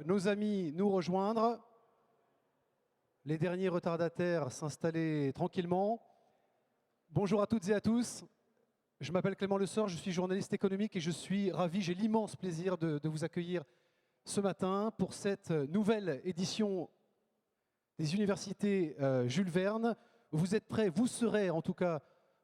Nos amis nous rejoindre, les derniers retardataires s'installer tranquillement. Bonjour à toutes et à tous, je m'appelle Clément Lessort, je suis journaliste économique et je suis ravi, j'ai l'immense plaisir de vous accueillir ce matin pour cette nouvelle édition des universités Jules Verne. Vous êtes prêts, vous serez en tout cas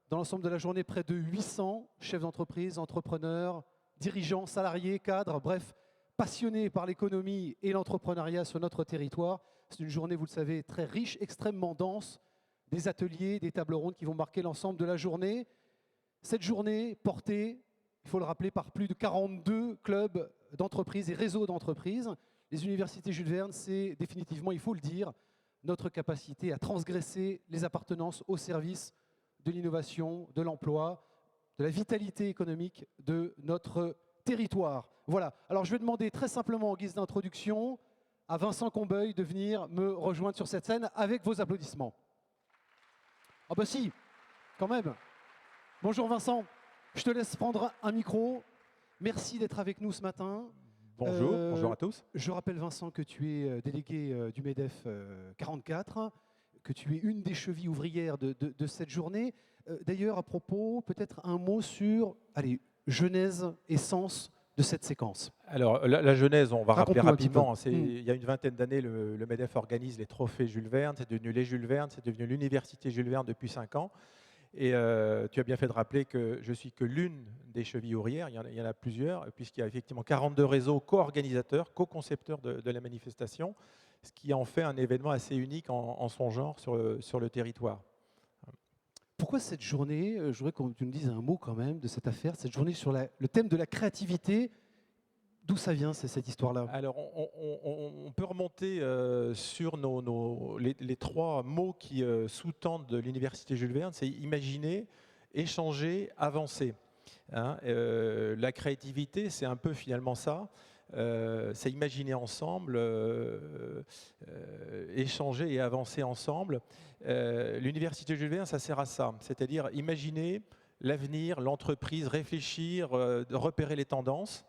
dans l'ensemble de la journée près de 800 chefs d'entreprise, entrepreneurs, dirigeants, salariés, cadres, bref, passionnés par l'économie et l'entrepreneuriat sur notre territoire. C'est une journée, vous le savez, très riche, extrêmement dense, des ateliers, des tables rondes qui vont marquer l'ensemble de la journée. Cette journée portée, il faut le rappeler, par plus de 42 clubs d'entreprises et réseaux d'entreprises. Les universités Jules Verne, c'est définitivement, il faut le dire, notre capacité à transgresser les appartenances au service de l'innovation, de l'emploi, de la vitalité économique de notre territoire. Voilà. Alors je vais demander très simplement en guise d'introduction à Vincent Combeuil de venir me rejoindre sur cette scène avec vos applaudissements. Ah bah si, quand même. Bonjour Vincent, je te laisse prendre un micro. Merci d'être avec nous ce matin. Bonjour, bonjour à tous. Je rappelle Vincent que tu es délégué du MEDEF 44, que tu es une des chevilles ouvrières de cette journée. D'ailleurs, à propos, peut-être un mot sur, allez, genèse et sens de cette séquence. Alors, la genèse, on va rappeler rapidement. Il y a une vingtaine d'années, le MEDEF organise les trophées Jules Verne. C'est devenu les Jules Verne, c'est devenu l'université Jules Verne depuis 5 ans. Et tu as bien fait de rappeler que je suis que l'une des chevilles ouvrières. Il y en a plusieurs, puisqu'il y a effectivement 42 réseaux co-organisateurs, co-concepteurs de la manifestation, ce qui en fait un événement assez unique en son genre sur le territoire. Pourquoi cette journée, je voudrais que tu nous dises un mot quand même de cette affaire, cette journée sur le thème de la créativité, d'où ça vient cette histoire-là? Alors, on peut remonter sur les 3 mots qui sous-tendent l'université Jules Verne, c'est imaginer, échanger, avancer. Hein, la créativité, c'est un peu finalement ça. C'est imaginer ensemble, échanger et avancer ensemble. L'université Jules Verne, ça sert à ça, c'est-à-dire imaginer l'avenir, l'entreprise, réfléchir, repérer les tendances,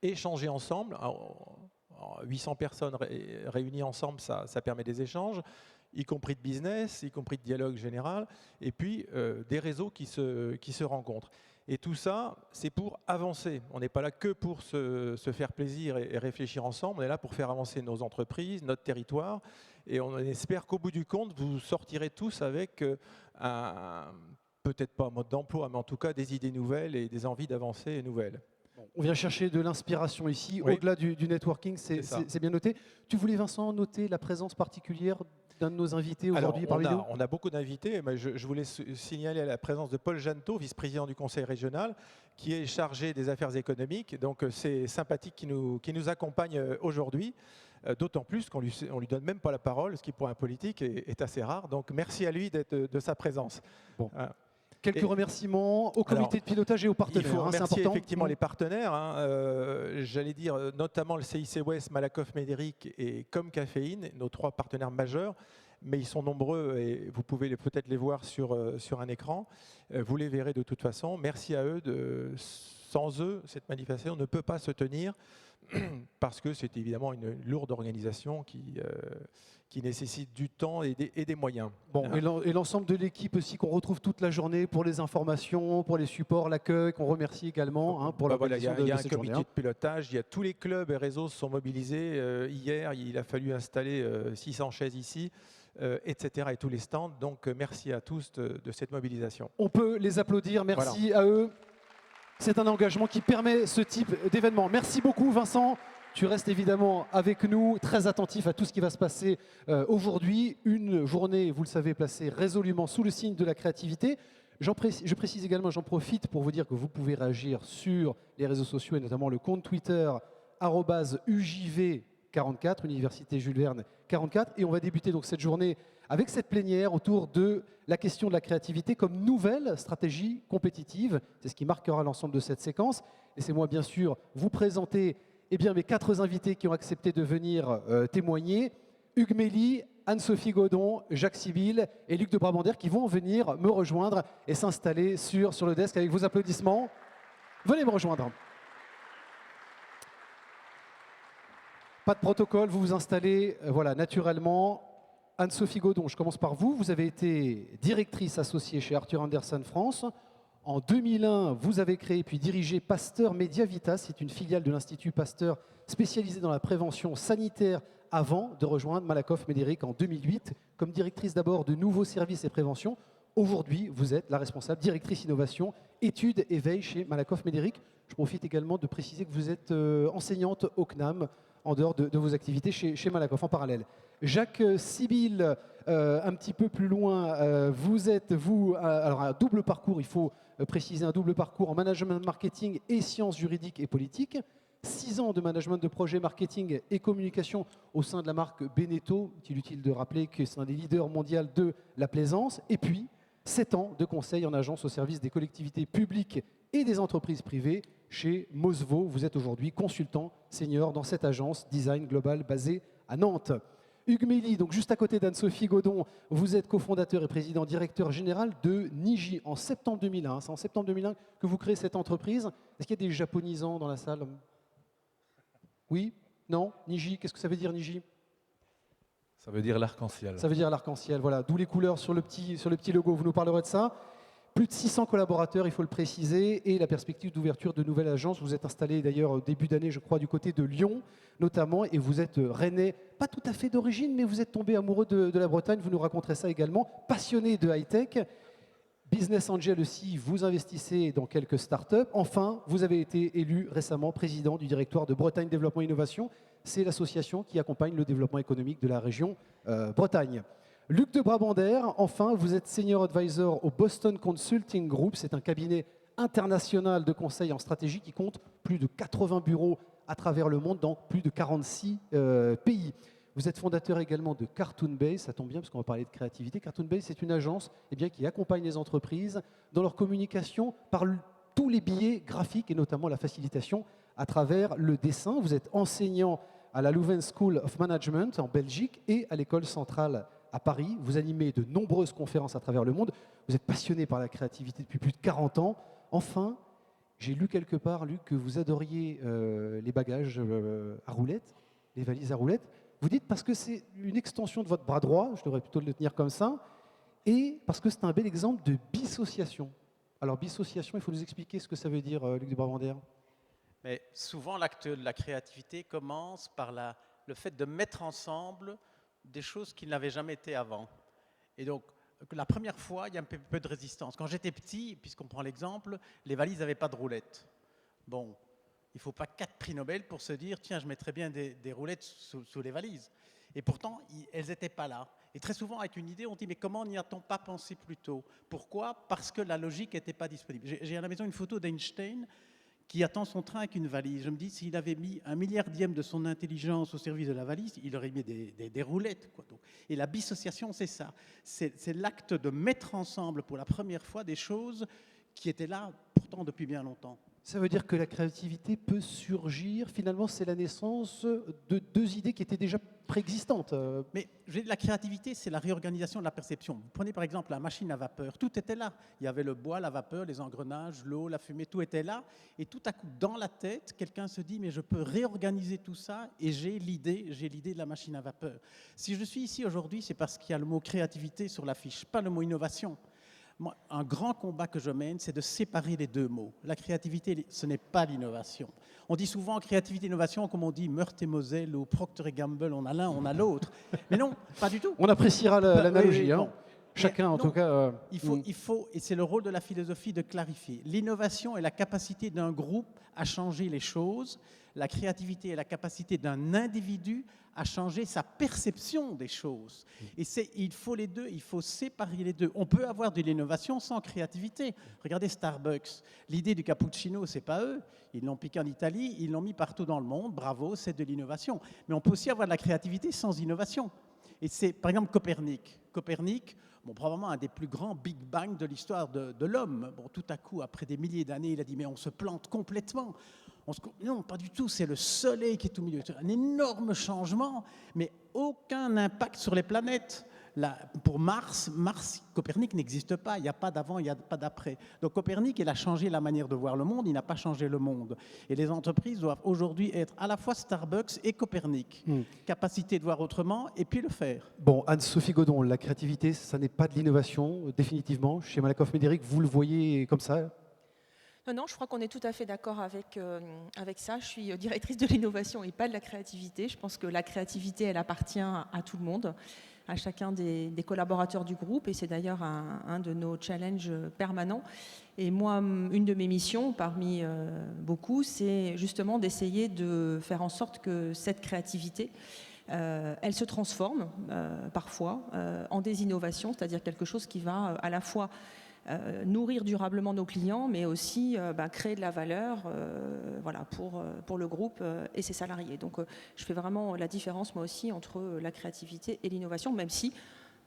échanger ensemble. 800 personnes réunies ensemble, ça permet des échanges, y compris de business, y compris de dialogue général, et puis des réseaux qui se rencontrent. Et tout ça, c'est pour avancer. On n'est pas là que pour se faire plaisir et réfléchir ensemble. On est là pour faire avancer nos entreprises, notre territoire. Et on espère qu'au bout du compte, vous sortirez tous avec peut-être pas un mode d'emploi, mais en tout cas des idées nouvelles et des envies d'avancer nouvelles. On vient chercher de l'inspiration ici, oui. Au-delà du networking, c'est bien noté. Tu voulais, Vincent, noter la présence particulière d'un de nos invités aujourd'hui parmi nous? On a beaucoup d'invités, mais je voulais signaler la présence de Paul Jeannetot, vice-président du Conseil régional, qui est chargé des affaires économiques. Donc c'est sympathique qu'il nous accompagne aujourd'hui, d'autant plus qu'on lui donne même pas la parole, ce qui pour un politique est assez rare. Donc merci à lui de sa présence. Bon. Quelques remerciements au comité de pilotage et aux partenaires. Il faut remercier effectivement les partenaires. J'allais dire notamment le CIC West, Malakoff Médéric et Comme Caféine, nos 3 partenaires majeurs. Mais ils sont nombreux et vous pouvez peut-être les voir sur un écran. Vous les verrez de toute façon. Merci à eux. Sans eux, cette manifestation ne peut pas se tenir parce que c'est évidemment une lourde organisation qui nécessite du temps et des moyens. Bon, et l'ensemble de l'équipe aussi qu'on retrouve toute la journée pour les informations, pour les supports, l'accueil, qu'on remercie également pour l'organisation de cette journée. Il y a un comité de pilotage, il y a tous les clubs et réseaux se sont mobilisés. Hier, il a fallu installer 600 chaises ici, etc. et tous les stands. Donc merci à tous de cette mobilisation. On peut les applaudir, merci à eux. C'est un engagement qui permet ce type d'événement. Merci beaucoup Vincent. Tu restes évidemment avec nous, très attentif à tout ce qui va se passer aujourd'hui. Une journée, vous le savez, placée résolument sous le signe de la créativité. Je précise également, j'en profite pour vous dire que vous pouvez réagir sur les réseaux sociaux et notamment le compte Twitter @UJV44, Université Jules Verne 44. Et on va débuter donc cette journée avec cette plénière autour de la question de la créativité comme nouvelle stratégie compétitive. C'est ce qui marquera l'ensemble de cette séquence. Laissez-moi bien sûr vous présenter mes 4 invités qui ont accepté de venir témoigner. Hugues Méli, Anne-Sophie Godon, Jacques Sibyl et Luc de Brabander qui vont venir me rejoindre et s'installer sur le desk avec vos applaudissements. Venez me rejoindre. Pas de protocole, vous vous installez voilà, naturellement. Anne-Sophie Godon, je commence par vous. Vous avez été directrice associée chez Arthur Andersen France. En 2001, vous avez créé puis dirigé Pasteur Media Vita. C'est une filiale de l'Institut Pasteur spécialisée dans la prévention sanitaire avant de rejoindre Malakoff Médéric en 2008 comme directrice d'abord de nouveaux services et prévention. Aujourd'hui, vous êtes la responsable directrice innovation, études et veille chez Malakoff Médéric. Je profite également de préciser que vous êtes enseignante au CNAM en dehors de vos activités chez Malakoff en parallèle. Jacques Sibyl, un petit peu plus loin, vous êtes, alors un double parcours, il faut préciser un double parcours en management marketing et sciences juridiques et politiques. 6 ans de management de projet marketing et communication au sein de la marque Beneteau. Il est utile de rappeler que c'est un des leaders mondiaux de la plaisance. Et puis, 7 ans de conseil en agence au service des collectivités publiques et des entreprises privées chez Mosvo. Vous êtes aujourd'hui consultant senior dans cette agence design global basée à Nantes. Hugues Méli, donc juste à côté d'Anne-Sophie Godon, vous êtes cofondateur et président directeur général de Niji en septembre 2001. C'est en septembre 2001 que vous créez cette entreprise. Est-ce qu'il y a des japonisants dans la salle? Oui? Non? Niji, qu'est-ce que ça veut dire Niji? Ça veut dire l'arc-en-ciel. Ça veut dire l'arc-en-ciel, voilà. D'où les couleurs sur le petit logo, vous nous parlerez de ça. Plus de 600 collaborateurs, il faut le préciser, et la perspective d'ouverture de nouvelles agences. Vous êtes installé d'ailleurs au début d'année, je crois, du côté de Lyon, notamment, et vous êtes rennais, pas tout à fait d'origine, mais vous êtes tombé amoureux de la Bretagne, vous nous raconterez ça également, passionné de high-tech. Business Angel aussi, vous investissez dans quelques startups. Enfin, vous avez été élu récemment président du directoire de Bretagne Développement Innovation. C'est l'association qui accompagne le développement économique de la région Bretagne. Luc de Brabander, enfin, vous êtes senior advisor au Boston Consulting Group. C'est un cabinet international de conseil en stratégie qui compte plus de 80 bureaux à travers le monde dans plus de 46 pays. Vous êtes fondateur également de Cartoon Base, ça tombe bien parce qu'on va parler de créativité. Cartoon Base, c'est une agence qui accompagne les entreprises dans leur communication par tous les biais graphiques et notamment la facilitation à travers le dessin. Vous êtes enseignant à la Leuven School of Management en Belgique et à l'École centrale à Paris. Vous animez de nombreuses conférences à travers le monde. Vous êtes passionné par la créativité depuis plus de 40 ans. Enfin, j'ai lu quelque part, Luc, que vous adoriez les bagages à roulettes, les valises à roulettes. Vous dites parce que c'est une extension de votre bras droit, je devrais plutôt le tenir comme ça, et parce que c'est un bel exemple de bissociation. Alors, bissociation, il faut nous expliquer ce que ça veut dire, Luc de Brabander. Mais souvent, l'acte de la créativité commence par le fait de mettre ensemble des choses qui n'avaient jamais été avant. Et donc, la première fois, il y a un peu de résistance. Quand j'étais petit, puisqu'on prend l'exemple, les valises n'avaient pas de roulettes. Bon, il ne faut pas 4 prix Nobel pour se dire « tiens, je mettrais bien des roulettes sous les valises ». Et pourtant, elles n'étaient pas là. Et très souvent, avec une idée, on dit « mais comment n'y a-t-on pas pensé plus tôt ?» Pourquoi? Parce que la logique n'était pas disponible. J'ai à la maison une photo d'Einstein qui attend son train avec une valise. Je me dis, s'il avait mis 1/1000 de son intelligence au service de la valise, il aurait mis des roulettes, quoi. Donc, et la bissociation, c'est ça. C'est l'acte de mettre ensemble pour la première fois des choses qui étaient là pourtant depuis bien longtemps. Ça veut dire que la créativité peut surgir, finalement, c'est la naissance de 2 idées qui étaient déjà préexistantes. Mais je veux dire, la créativité, c'est la réorganisation de la perception. Vous prenez par exemple la machine à vapeur, tout était là. Il y avait le bois, la vapeur, les engrenages, l'eau, la fumée, tout était là. Et tout à coup, dans la tête, quelqu'un se dit, mais je peux réorganiser tout ça et j'ai l'idée de la machine à vapeur. Si je suis ici aujourd'hui, c'est parce qu'il y a le mot créativité sur l'affiche, pas le mot innovation. Moi, un grand combat que je mène, c'est de séparer les deux mots. La créativité, ce n'est pas l'innovation. On dit souvent créativité et innovation, comme on dit Meurthe et Moselle ou Procter & Gamble, on a l'un, on a l'autre. Mais non, pas du tout. On appréciera l'analogie. Oui, hein. bon. Chacun, en tout cas. Il faut, et c'est le rôle de la philosophie de clarifier. L'innovation est la capacité d'un groupe à changer les choses. La créativité est la capacité d'un individu à changer sa perception des choses. Et il faut les deux, il faut séparer les deux. On peut avoir de l'innovation sans créativité. Regardez Starbucks. L'idée du cappuccino, c'est pas eux. Ils l'ont piqué en Italie, ils l'ont mis partout dans le monde. Bravo, c'est de l'innovation. Mais on peut aussi avoir de la créativité sans innovation. Et c'est, par exemple, Copernic. Copernic, bon, probablement un des plus grands Big Bang de l'histoire de l'homme. Bon, tout à coup, après des milliers d'années, il a dit, mais on se plante complètement. Non, pas du tout, c'est le Soleil qui est au milieu. C'est un énorme changement, mais aucun impact sur les planètes. pour Mars, Copernic n'existe pas. Il n'y a pas d'avant, il n'y a pas d'après. Donc Copernic, il a changé la manière de voir le monde, il n'a pas changé le monde. Et les entreprises doivent aujourd'hui être à la fois Starbucks et Copernic. Capacité de voir autrement et puis le faire. Bon, Anne-Sophie Godon, la créativité, ça n'est pas de l'innovation, définitivement. Chez Malakoff Médéric, vous le voyez comme ça? Non, je crois qu'on est tout à fait d'accord avec ça. Je suis directrice de l'innovation et pas de la créativité. Je pense que la créativité, elle appartient à tout le monde, à chacun des collaborateurs du groupe, et c'est d'ailleurs un de nos challenges permanents. Et moi, une de mes missions, parmi beaucoup, c'est justement d'essayer de faire en sorte que cette créativité, elle se transforme parfois en des innovations, c'est-à-dire quelque chose qui va à la fois nourrir durablement nos clients, mais aussi créer de la valeur pour le groupe et ses salariés. Donc je fais vraiment la différence, moi aussi, entre la créativité et l'innovation, même si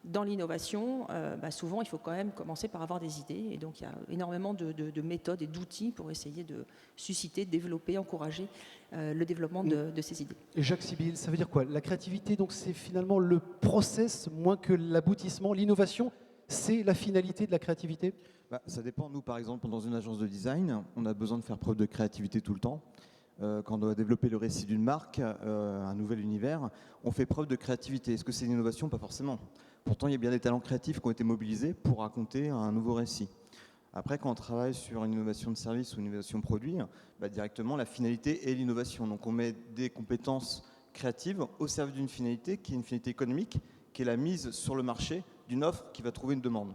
dans l'innovation, souvent, il faut quand même commencer par avoir des idées. Et donc il y a énormément de méthodes et d'outils pour essayer de susciter, développer, encourager le développement de ces idées. Et Jacques Sibyl, ça veut dire quoi? La créativité, donc, c'est finalement le process moins que l'aboutissement. L'innovation, c'est la finalité de la créativité? Ça dépend. Nous, par exemple, dans une agence de design, on a besoin de faire preuve de créativité tout le temps. Quand on doit développer le récit d'une marque, un nouvel univers, on fait preuve de créativité. Est-ce que c'est une innovation? Pas forcément. Pourtant, il y a bien des talents créatifs qui ont été mobilisés pour raconter un nouveau récit. Après, quand on travaille sur une innovation de service ou une innovation produit, directement, la finalité est l'innovation. Donc, on met des compétences créatives au service d'une finalité qui est une finalité économique, qui est la mise sur le marché d'une offre qui va trouver une demande.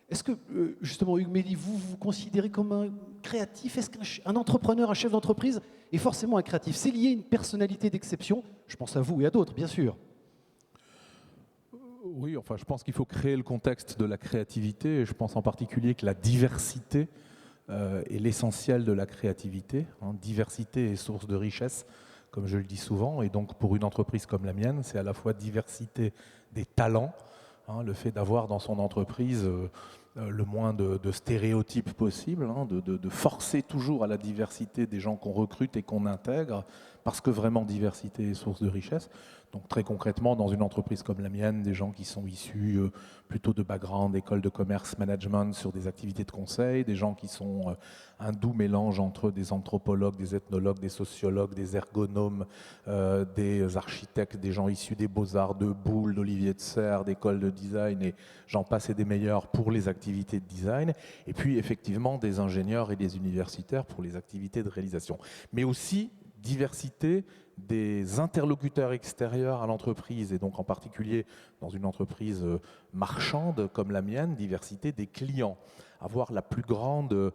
Est-ce que, justement, Hugues Méli, vous vous considérez comme un créatif? Est-ce qu'un entrepreneur, un chef d'entreprise est forcément un créatif? C'est lié à une personnalité d'exception? Je pense à vous et à d'autres, bien sûr. Oui, enfin, je pense qu'il faut créer le contexte de la créativité. Et je pense en particulier que la diversité est l'essentiel de la créativité. Diversité est source de richesse, comme je le dis souvent. Et donc, pour une entreprise comme la mienne, c'est à la fois diversité des talents, le fait d'avoir dans son entreprise le moins de stéréotypes possible, de forcer toujours à la diversité des gens qu'on recrute et qu'on intègre, parce que vraiment diversité est source de richesse. Donc très concrètement, dans une entreprise comme la mienne, des gens qui sont issus plutôt de background, école de commerce, management sur des activités de conseil, des gens qui sont un doux mélange entre des anthropologues, des ethnologues, des sociologues, des ergonomes, des architectes, des gens issus des beaux-arts de Boulle, d'Olivier de Serres, d'écoles de design, et j'en passe et des meilleurs pour les activités de design, et puis effectivement des ingénieurs et des universitaires pour les activités de réalisation. Mais aussi diversité des interlocuteurs extérieurs à l'entreprise, et donc en particulier dans une entreprise marchande comme la mienne, diversité des clients. Avoir la plus grande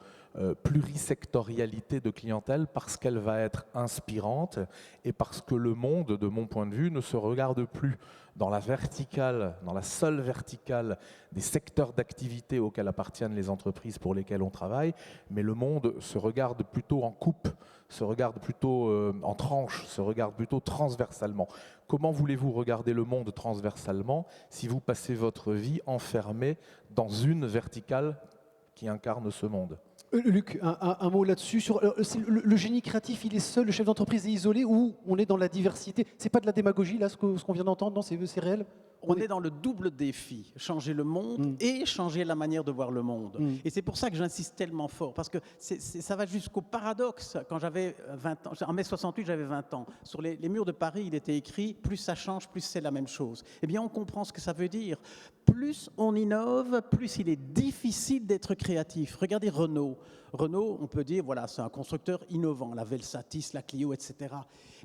plurisectorialité de clientèle parce qu'elle va être inspirante et parce que le monde, de mon point de vue, ne se regarde plus dans la verticale, dans la seule verticale des secteurs d'activité auxquels appartiennent les entreprises pour lesquelles on travaille, mais le monde se regarde plutôt en coupe, se regarde plutôt en tranche, se regarde plutôt transversalement. Comment voulez-vous regarder le monde transversalement si vous passez votre vie enfermé dans une verticale qui incarne ce monde? Luc, un mot là-dessus. Sur le génie créatif, il est seul, le chef d'entreprise est isolé, ou on est dans la diversité? C'est pas de la démagogie, là, ce qu'on vient d'entendre? Non, c'est réel? On est dans le double défi, changer le monde et changer la manière de voir le monde. Et c'est pour ça que j'insiste tellement fort, parce que ça va jusqu'au paradoxe. Quand j'avais 20 ans, en mai 68, j'avais 20 ans. Sur les murs de Paris, il était écrit « Plus ça change, plus c'est la même chose ». Eh bien, on comprend ce que ça veut dire. Plus on innove, plus il est difficile d'être créatif. Regardez Renault. Renault, on peut dire, voilà, c'est un constructeur innovant, la Velsatis, la Clio, etc.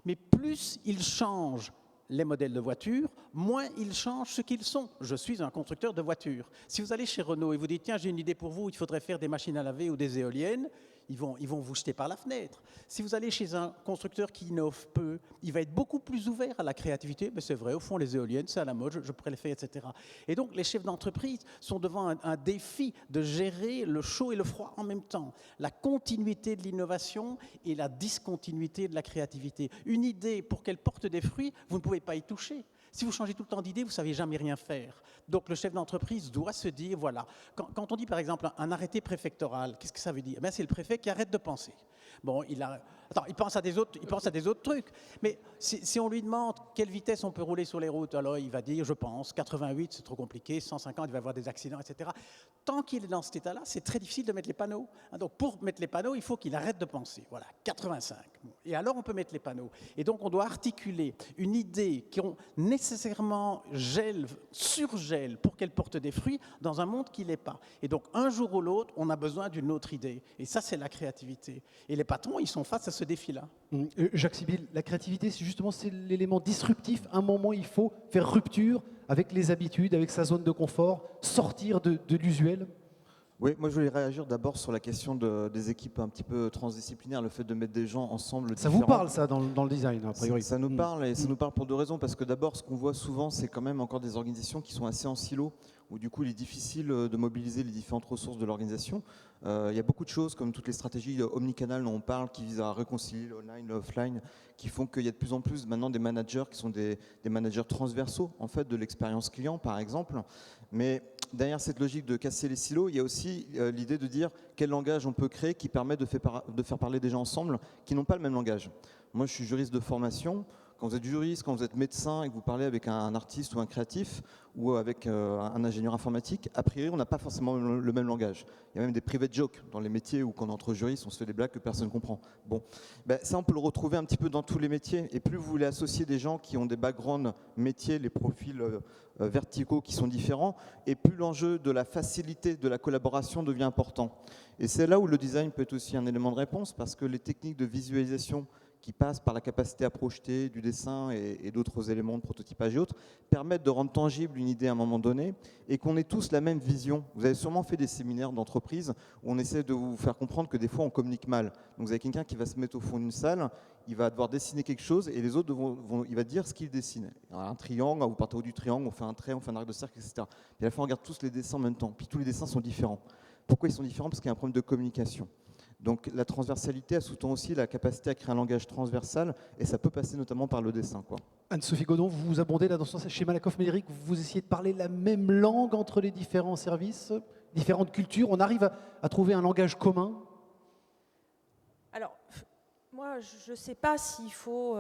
Mais plus il change les modèles de voitures, moins ils changent ce qu'ils sont. Je suis un constructeur de voitures. Si vous allez chez Renault et vous dites, tiens, j'ai une idée pour vous, il faudrait faire des machines à laver ou des éoliennes, ils vont vous jeter par la fenêtre. Si vous allez chez un constructeur qui innove peu, il va être beaucoup plus ouvert à la créativité. Mais c'est vrai, au fond, les éoliennes, c'est à la mode, je pourrais les faire, etc. Et donc, les chefs d'entreprise sont devant un défi de gérer le chaud et le froid en même temps. La continuité de l'innovation et la discontinuité de la créativité. Une idée, pour qu'elle porte des fruits, vous ne pouvez pas y toucher. Si vous changez tout le temps d'idée, vous ne savez jamais rien faire. Donc le chef d'entreprise doit se dire, voilà, quand on dit par exemple un arrêté préfectoral, qu'est-ce que ça veut dire? C'est le préfet qui arrête de penser. Bon, attends, il pense à des autres trucs. Mais si on lui demande quelle vitesse on peut rouler sur les routes, alors il va dire, je pense, 88, c'est trop compliqué, 150, il va y avoir des accidents, etc. Tant qu'il est dans cet état-là, c'est très difficile de mettre les panneaux. Donc pour mettre les panneaux, il faut qu'il arrête de penser. Voilà, 85. Et alors on peut mettre les panneaux. Et donc on doit articuler une idée qui nécessairement surgèle pour qu'elle porte des fruits dans un monde qui ne l'est pas. Et donc un jour ou l'autre, on a besoin d'une autre idée. Et ça, c'est la créativité. Et les patrons, ils sont face à ce défi-là. Jacques Sibyl, la créativité, c'est l'élément disruptif. À un moment, il faut faire rupture avec les habitudes, avec sa zone de confort, sortir de l'usuel. Oui, moi je voulais réagir d'abord sur la question des équipes un petit peu transdisciplinaires, le fait de mettre des gens ensemble. Ça vous parle ça dans le design, a priori? Ça nous parle, et ça nous parle pour deux raisons, parce que d'abord ce qu'on voit souvent, c'est quand même encore des organisations qui sont assez en silo, où du coup il est difficile de mobiliser les différentes ressources de l'organisation. Il y a beaucoup de choses, comme toutes les stratégies omnicanal dont on parle, qui visent à réconcilier l'online, l'offline, qui font qu'il y a de plus en plus maintenant des managers qui sont des managers transversaux en fait, de l'expérience client par exemple. Mais derrière cette logique de casser les silos, il y a aussi l'idée de dire quel langage on peut créer qui permet de faire parler des gens ensemble qui n'ont pas le même langage. Moi je suis juriste de formation. Quand vous êtes juriste, quand vous êtes médecin et que vous parlez avec un artiste ou un créatif ou avec un ingénieur informatique, a priori, on n'a pas forcément le même langage. Il y a même des private jokes dans les métiers où, quand on est entre juristes, on se fait des blagues que personne ne comprend. Bon, ben, ça, on peut le retrouver un petit peu dans tous les métiers. Et plus vous voulez associer des gens qui ont des backgrounds métiers, les profils verticaux qui sont différents, et plus l'enjeu de la facilité de la collaboration devient important. Et c'est là où le design peut être aussi un élément de réponse, parce que les techniques de visualisation qui passent par la capacité à projeter du dessin et d'autres éléments de prototypage et autres, permettent de rendre tangible une idée à un moment donné et qu'on ait tous la même vision. Vous avez sûrement fait des séminaires d'entreprise où on essaie de vous faire comprendre que des fois on communique mal. Donc vous avez quelqu'un qui va se mettre au fond d'une salle, il va devoir dessiner quelque chose et les autres il va dire ce qu'il dessine. Un triangle, vous partez au haut du triangle, on fait un trait, on fait un arc de cercle, etc. Et à la fin on regarde tous les dessins en même temps. Puis tous les dessins sont différents. Pourquoi ils sont différents? Parce qu'il y a un problème de communication. Donc la transversalité, elle sous-tend aussi la capacité à créer un langage transversal, et ça peut passer notamment par le dessin, quoi. Anne-Sophie Godon, vous vous abondez là dans ce schéma Malakoff-Médéric, vous essayez de parler la même langue entre les différents services, différentes cultures, on arrive à trouver un langage commun? Alors, moi, je ne sais pas s'il faut,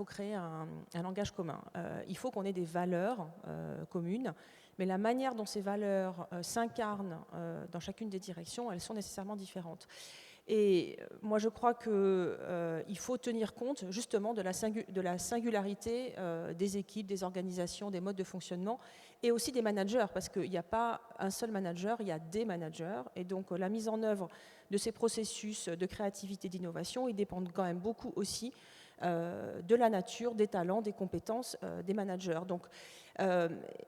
créer un langage commun. Il faut qu'on ait des valeurs communes, mais la manière dont ces valeurs s'incarnent dans chacune des directions, elles sont nécessairement différentes. Et moi, je crois qu'il faut tenir compte justement de la singularité des équipes, des organisations, des modes de fonctionnement, et aussi des managers, parce qu'il n'y a pas un seul manager, il y a des managers, et donc la mise en œuvre de ces processus de créativité, d'innovation, ils dépendent quand même beaucoup aussi de la nature, des talents, des compétences des managers. Donc,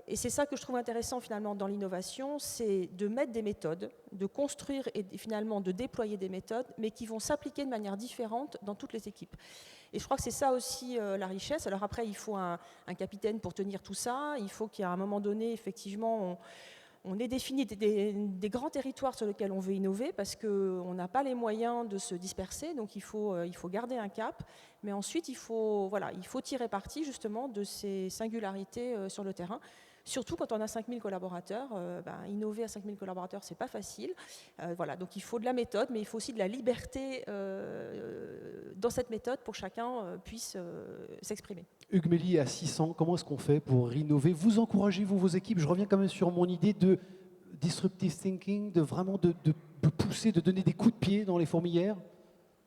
et c'est ça que je trouve intéressant finalement dans l'innovation, c'est de mettre des méthodes, de construire et finalement de déployer des méthodes, mais qui vont s'appliquer de manière différente dans toutes les équipes. Et je crois que c'est ça aussi la richesse. Alors après, il faut un capitaine pour tenir tout ça, il faut qu'à un moment donné, effectivement, on ait défini des grands territoires sur lesquels on veut innover, parce qu'on n'a pas les moyens de se disperser, donc il faut garder un cap. Mais ensuite, il faut tirer parti justement de ces singularités sur le terrain. Surtout quand on a 5000 collaborateurs, innover à 5000 collaborateurs, c'est pas facile. Donc il faut de la méthode, mais il faut aussi de la liberté dans cette méthode pour que chacun puisse s'exprimer. Hugues Méli, à 600, comment est-ce qu'on fait pour innover? Vous encouragez-vous vos équipes? Je reviens quand même sur mon idée de disruptive thinking, de vraiment de pousser, de donner des coups de pied dans les fourmilières.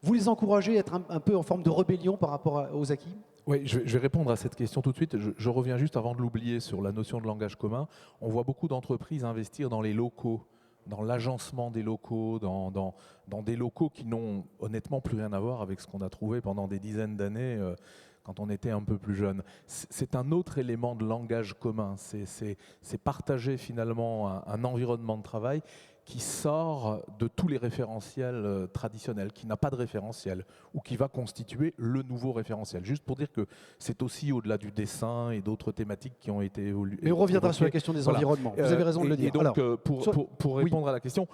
Vous les encouragez à être un peu en forme de rébellion par rapport aux acquis? Oui, je vais répondre à cette question tout de suite. Je reviens juste avant de l'oublier sur la notion de langage commun. On voit beaucoup d'entreprises investir dans les locaux, dans l'agencement des locaux, dans des locaux qui n'ont honnêtement plus rien à voir avec ce qu'on a trouvé pendant des dizaines d'années quand on était un peu plus jeune. C'est un autre élément de langage commun. C'est partager finalement un environnement de travail qui sort de tous les référentiels traditionnels, qui n'a pas de référentiel, ou qui va constituer le nouveau référentiel. Juste pour dire que c'est aussi au-delà du dessin et d'autres thématiques qui ont été évoluées. Mais on reviendra sur la question des environnements. Vous avez raison de le dire. Et donc, pour répondre à la question,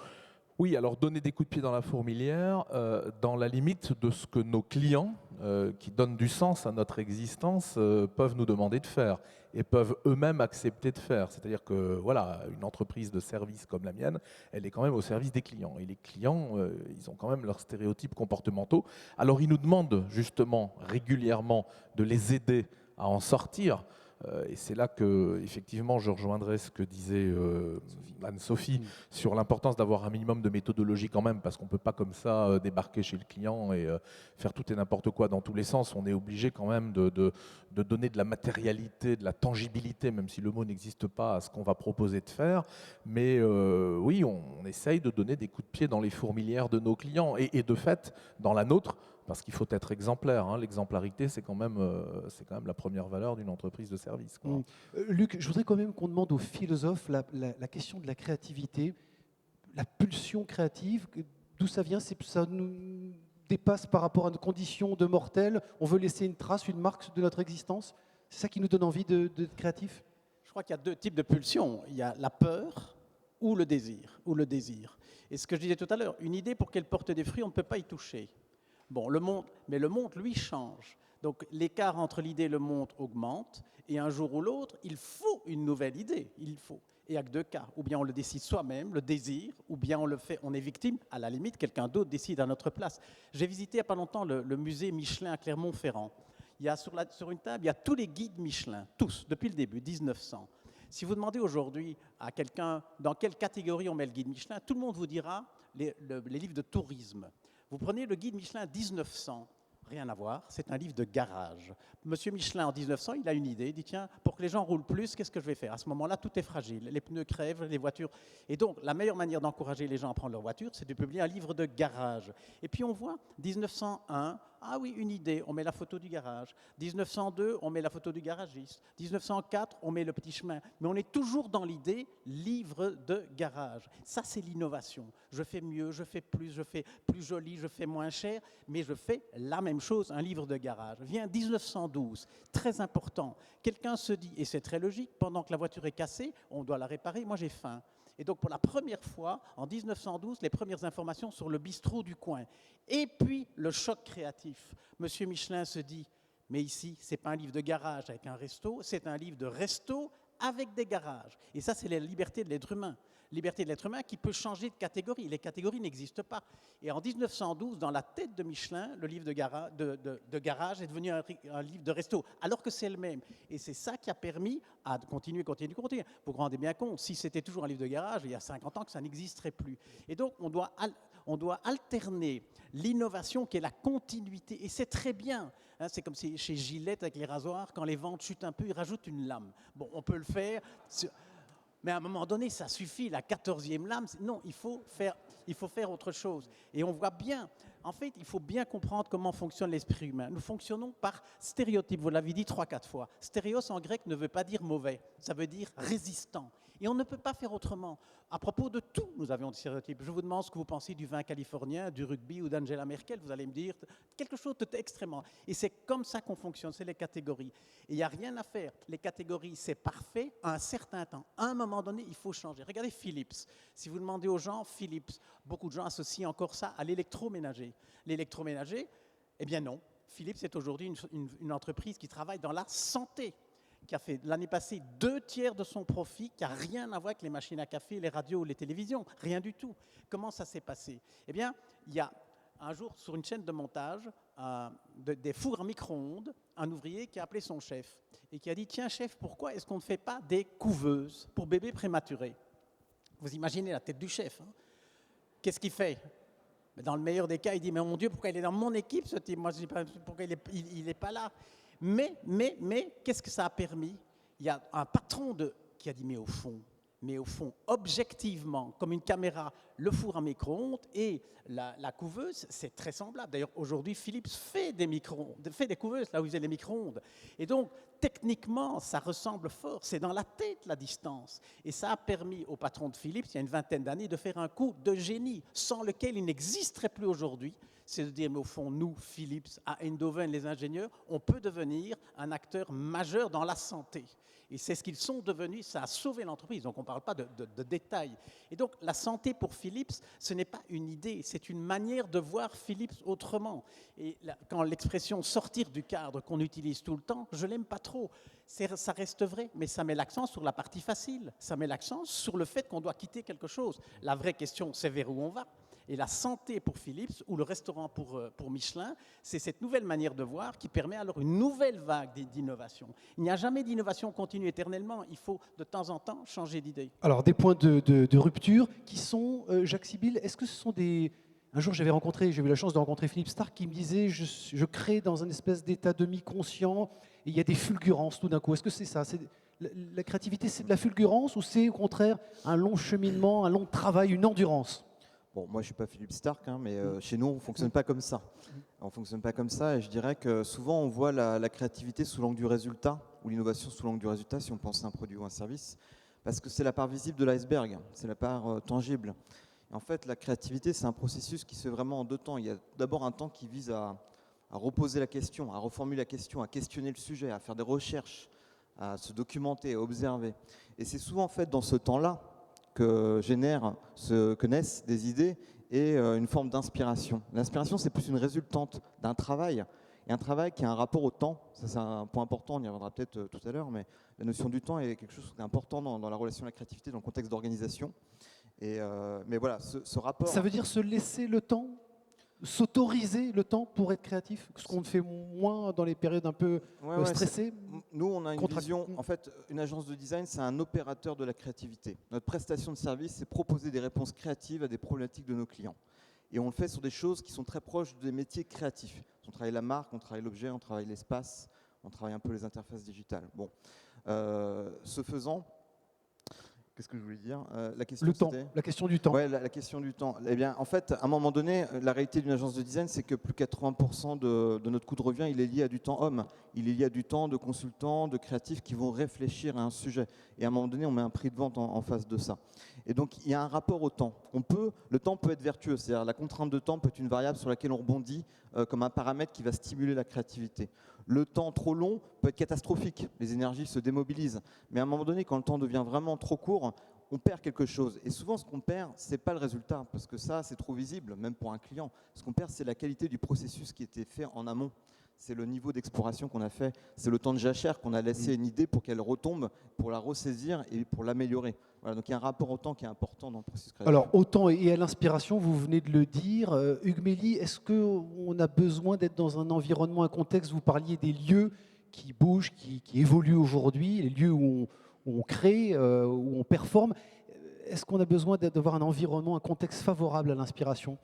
Oui, alors donner des coups de pied dans la fourmilière, dans la limite de ce que nos clients, qui donnent du sens à notre existence, peuvent nous demander de faire et peuvent eux-mêmes accepter de faire. C'est-à-dire que voilà, une entreprise de service comme la mienne, elle est quand même au service des clients. Et les clients, ils ont quand même leurs stéréotypes comportementaux. Alors ils nous demandent justement régulièrement de les aider à en sortir. Et c'est là que, effectivement, je rejoindrai ce que disait Anne-Sophie sur l'importance d'avoir un minimum de méthodologie quand même, parce qu'on ne peut pas comme ça débarquer chez le client et faire tout et n'importe quoi dans tous les sens. On est obligé quand même de donner de la matérialité, de la tangibilité, même si le mot n'existe pas, à ce qu'on va proposer de faire. Mais oui, on essaye de donner des coups de pied dans les fourmilières de nos clients et de fait, dans la nôtre, parce qu'il faut être exemplaire. Hein. L'exemplarité, c'est quand même la première valeur d'une entreprise de service. Quoi. Luc, je voudrais quand même qu'on demande aux philosophes la question de la créativité, la pulsion créative, d'où ça vient, ça nous dépasse par rapport à nos conditions de mortels, on veut laisser une trace, une marque de notre existence. C'est ça qui nous donne envie d'être créatif. Je crois qu'il y a deux types de pulsions. Il y a la peur ou le désir. Et ce que je disais tout à l'heure, une idée, pour qu'elle porte des fruits, on ne peut pas y toucher. Bon, le monde, lui, change. Donc l'écart entre l'idée et le monde augmente, et un jour ou l'autre, il faut une nouvelle idée. Et il n'y a que deux cas. Ou bien on le décide soi-même, le désir, ou bien on est victime, à la limite, quelqu'un d'autre décide à notre place. J'ai visité il n'y a pas longtemps le musée Michelin à Clermont-Ferrand. Il y a sur une table, il y a tous les guides Michelin, tous, depuis le début, 1900. Si vous demandez aujourd'hui à quelqu'un dans quelle catégorie on met le guide Michelin, tout le monde vous dira les livres de tourisme. Vous prenez le guide Michelin 1900, rien à voir, c'est un livre de garage. Monsieur Michelin, en 1900, il a une idée, il dit tiens, pour que les gens roulent plus, qu'est-ce que je vais faire? À ce moment-là, tout est fragile, les pneus crèvent, les voitures... Et donc, la meilleure manière d'encourager les gens à prendre leur voiture, c'est de publier un livre de garage. Et puis on voit, 1901, ah oui, une idée, on met la photo du garage. 1902, on met la photo du garagiste. 1904, on met le petit chemin. Mais on est toujours dans l'idée livre de garage. Ça, c'est l'innovation. Je fais mieux, je fais plus joli, je fais moins cher, mais je fais la même chose, un livre de garage. Vient 1912, très important. Quelqu'un se dit, et c'est très logique, pendant que la voiture est cassée, on doit la réparer, moi j'ai faim. Et donc, pour la première fois, en 1912, les premières informations sur le bistrot du coin. Et puis, le choc créatif. Monsieur Michelin se dit, mais ici, ce n'est pas un livre de garage avec un resto, c'est un livre de resto avec des garages. Et ça, c'est la liberté de l'être humain. Liberté de l'être humain qui peut changer de catégorie. Les catégories n'existent pas. Et en 1912, dans la tête de Michelin, le livre de garage est devenu un livre de resto, alors que c'est le même. Et c'est ça qui a permis à continuer. Vous vous rendez bien compte, si c'était toujours un livre de garage, il y a 50 ans, que ça n'existerait plus. Et donc, on doit alterner l'innovation qui est la continuité. Et c'est très bien. Hein, c'est comme chez Gillette avec les rasoirs, quand les ventes chutent un peu, ils rajoutent une lame. Bon, on peut le faire... Mais à un moment donné, ça suffit, la 14e lame. Non, il faut faire autre chose. Et on voit bien, en fait, il faut bien comprendre comment fonctionne l'esprit humain. Nous fonctionnons par stéréotype, vous l'avez dit 3-4 fois. Stéréos en grec ne veut pas dire mauvais, ça veut dire résistant. Et on ne peut pas faire autrement. À propos de tout, nous avions des stéréotypes. Je vous demande ce que vous pensez du vin californien, du rugby ou d'Angela Merkel. Vous allez me dire quelque chose d'extrêmement. Et c'est comme ça qu'on fonctionne, c'est les catégories. Et il n'y a rien à faire. Les catégories, c'est parfait à un certain temps. À un moment donné, il faut changer. Regardez Philips. Si vous demandez aux gens, Philips, beaucoup de gens associent encore ça à l'électroménager. L'électroménager, eh bien non. Philips est aujourd'hui une entreprise qui travaille dans la santé, qui a fait l'année passée 2/3 de son profit, qui n'a rien à voir avec les machines à café, les radios ou les télévisions, rien du tout. Comment ça s'est passé? Eh bien, il y a un jour, sur une chaîne de montage, des fours à micro-ondes, un ouvrier qui a appelé son chef et qui a dit « Tiens chef, pourquoi est-ce qu'on ne fait pas des couveuses pour bébés prématurés ?» Vous imaginez la tête du chef. Hein? Qu'est-ce qu'il fait? Dans le meilleur des cas, il dit « Mais mon Dieu, pourquoi il est dans mon équipe ce type? Moi, je dis pas pourquoi il n'est pas là. » Mais, qu'est-ce que ça a permis? Il y a un patron qui a dit, mais au fond, objectivement, comme une caméra, le four à micro-ondes et la couveuse, c'est très semblable. D'ailleurs, aujourd'hui, Philips fait des couveuses là où ils faisaient les micro-ondes. Et donc, techniquement, ça ressemble fort. C'est dans la tête, la distance. Et ça a permis au patron de Philips, il y a une vingtaine d'années, de faire un coup de génie, sans lequel il n'existerait plus aujourd'hui. C'est de dire, mais au fond, nous, Philips, à Eindhoven, les ingénieurs, on peut devenir un acteur majeur dans la santé. Et c'est ce qu'ils sont devenus, ça a sauvé l'entreprise. Donc on ne parle pas de détails. Et donc la santé pour Philips, Philips, ce n'est pas une idée, c'est une manière de voir Philips autrement. Et quand l'expression sortir du cadre qu'on utilise tout le temps, je l'aime pas trop. Ça reste vrai, mais ça met l'accent sur la partie facile. Ça met l'accent sur le fait qu'on doit quitter quelque chose. La vraie question, c'est vers où on va. Et la santé pour Philips ou le restaurant pour Michelin, c'est cette nouvelle manière de voir qui permet alors une nouvelle vague d'innovation. Il n'y a jamais d'innovation continue éternellement. Il faut de temps en temps changer d'idée. Alors, des points de rupture qui sont, Jacques Sibyl, est-ce que ce sont des... Un jour, j'ai eu la chance de rencontrer Philippe Starck qui me disait je crée dans un espèce d'état demi-conscient et il y a des fulgurances tout d'un coup. Est-ce que c'est ça? La créativité, c'est de la fulgurance ou c'est au contraire un long cheminement, un long travail, une endurance? Bon, moi, je ne suis pas Philippe Starck, hein, mais chez nous, on ne fonctionne pas comme ça. On ne fonctionne pas comme ça et je dirais que souvent, on voit la créativité sous l'angle du résultat ou l'innovation sous l'angle du résultat, si on pense à un produit ou un service, parce que c'est la part visible de l'iceberg, c'est la part tangible. Et en fait, la créativité, c'est un processus qui se fait vraiment en deux temps. Il y a d'abord un temps qui vise à reposer la question, à reformuler la question, à questionner le sujet, à faire des recherches, à se documenter, à observer. Et c'est souvent en fait dans ce temps-là que naissent des idées et une forme d'inspiration. L'inspiration, c'est plus une résultante d'un travail, et un travail qui a un rapport au temps. Ça, c'est un point important, on y reviendra peut-être tout à l'heure, mais la notion du temps est quelque chose d'important dans la relation à la créativité, dans le contexte d'organisation. Mais voilà, ce rapport... Ça veut dire se laisser le temps, s'autoriser le temps pour être créatif, ce qu'on fait moins dans les périodes un peu stressées. Nous, on a une vision, en fait, une agence de design, c'est un opérateur de la créativité. Notre prestation de service, c'est proposer des réponses créatives à des problématiques de nos clients. Et on le fait sur des choses qui sont très proches des métiers créatifs. On travaille la marque, on travaille l'objet, on travaille l'espace, on travaille un peu les interfaces digitales. Bon, ce faisant... Qu'est-ce que je voulais dire? La question du temps. Ouais, la question du temps. Eh bien, en fait, à un moment donné, la réalité d'une agence de design, c'est que plus de 80% de notre coût de revient, il est lié à du temps homme. Il est lié à du temps de consultants, de créatifs qui vont réfléchir à un sujet. Et à un moment donné, on met un prix de vente en face de ça. Et donc, il y a un rapport au temps. Le temps peut être vertueux, c'est-à-dire la contrainte de temps peut être une variable sur laquelle on rebondit comme un paramètre qui va stimuler la créativité. Le temps trop long peut être catastrophique, les énergies se démobilisent. Mais à un moment donné, quand le temps devient vraiment trop court, on perd quelque chose. Et souvent, ce qu'on perd, ce n'est pas le résultat, parce que ça, c'est trop visible, même pour un client. Ce qu'on perd, c'est la qualité du processus qui était fait en amont. C'est le niveau d'exploration qu'on a fait, c'est le temps de jachère qu'on a laissé une idée pour qu'elle retombe, pour la ressaisir et pour l'améliorer. Voilà, donc il y a un rapport au temps qui est important dans le processus créatif. Alors, au temps et à l'inspiration, vous venez de le dire. Hugues Mély, est-ce qu'on a besoin d'être dans un environnement, un contexte, vous parliez des lieux qui bougent, qui évoluent aujourd'hui, les lieux où on crée, où on performe. Est-ce qu'on a besoin d'avoir un environnement, un contexte favorable à l'inspiration ?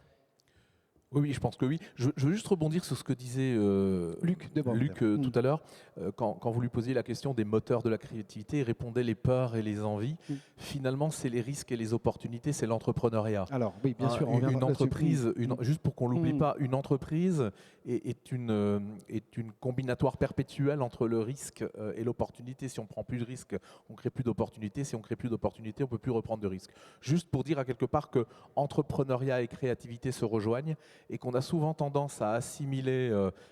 Oui, je pense que oui. Je veux juste rebondir sur ce que disait Luc tout à l'heure. Quand vous lui posiez la question des moteurs de la créativité, il répondait les peurs et les envies. Finalement, c'est les risques et les opportunités, c'est l'entrepreneuriat. Alors, oui, bien sûr. Une entreprise, juste pour qu'on ne l'oublie pas, une entreprise est une combinatoire perpétuelle entre le risque et l'opportunité. Si on ne prend plus de risques, on ne crée plus d'opportunités. Si on ne crée plus d'opportunités, on ne peut plus reprendre de risques. Juste pour dire à quelque part que entrepreneuriat et créativité se rejoignent et qu'on a souvent tendance à assimiler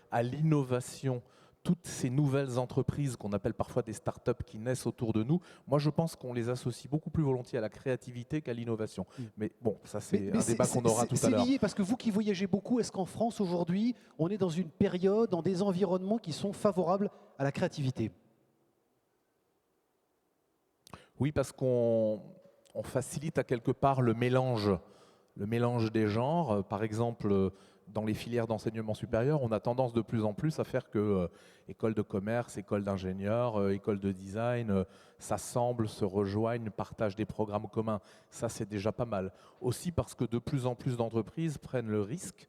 à l'innovation toutes ces nouvelles entreprises qu'on appelle parfois des startups qui naissent autour de nous. Moi, je pense qu'on les associe beaucoup plus volontiers à la créativité qu'à l'innovation. Mais bon, ça c'est un débat qu'on aura tout à l'heure. C'est lié parce que vous qui voyagez beaucoup, est-ce qu'en France aujourd'hui, on est dans une période, dans des environnements qui sont favorables à la créativité ? Oui, parce qu'on facilite à quelque part le mélange des genres. Par exemple, dans les filières d'enseignement supérieur, on a tendance de plus en plus à faire que école de commerce, école d'ingénieur, école de design s'assemblent, se rejoignent, partagent des programmes communs. Ça, c'est déjà pas mal. Aussi parce que de plus en plus d'entreprises prennent le risque,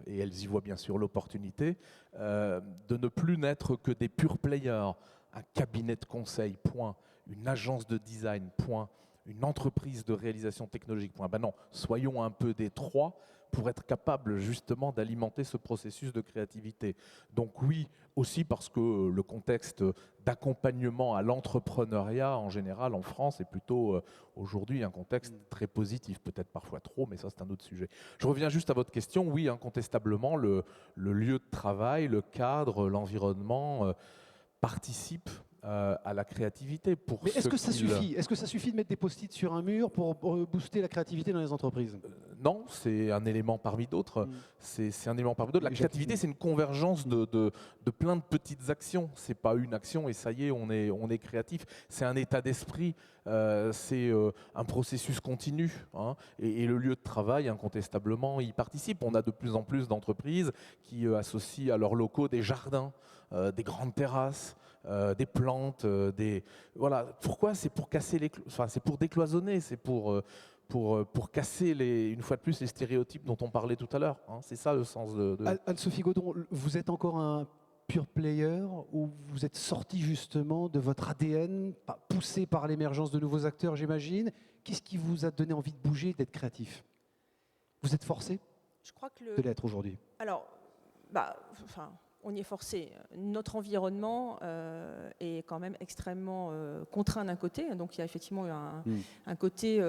et elles y voient bien sûr l'opportunité, de ne plus n'être que des pure players, un cabinet de conseil, point, une agence de design, point, une entreprise de réalisation technologique. Ben non, soyons un peu des trois pour être capables justement d'alimenter ce processus de créativité. Donc oui, aussi parce que le contexte d'accompagnement à l'entrepreneuriat en général en France est plutôt aujourd'hui un contexte très positif, peut-être parfois trop, mais ça c'est un autre sujet. Je reviens juste à votre question. Oui, incontestablement, le lieu de travail, le cadre, l'environnement participent à la créativité. Mais est-ce que ça suffit? Est-ce que ça suffit de mettre des post-it sur un mur pour booster la créativité dans les entreprises? Non, c'est un élément parmi d'autres. C'est un élément parmi d'autres. La créativité, c'est une convergence de plein de petites actions. C'est pas une action et ça y est, on est créatif. C'est un état d'esprit, c'est un processus continu. Hein. Et le lieu de travail, incontestablement, y participe. On a de plus en plus d'entreprises qui associent à leurs locaux des jardins, des grandes terrasses. Des plantes, voilà. Pourquoi? C'est pour casser c'est pour décloisonner, c'est pour casser une fois de plus les stéréotypes dont on parlait tout à l'heure. Hein. C'est ça le sens de... Anne-Sophie Gaudon, vous êtes encore un pure player ou vous êtes sorti justement de votre ADN, poussé par l'émergence de nouveaux acteurs, j'imagine? Qu'est-ce qui vous a donné envie de bouger, d'être créatif? Vous êtes forcé Je crois que de l'être aujourd'hui? Alors, on y est forcé. Notre environnement est quand même extrêmement contraint d'un côté. Donc il y a effectivement un côté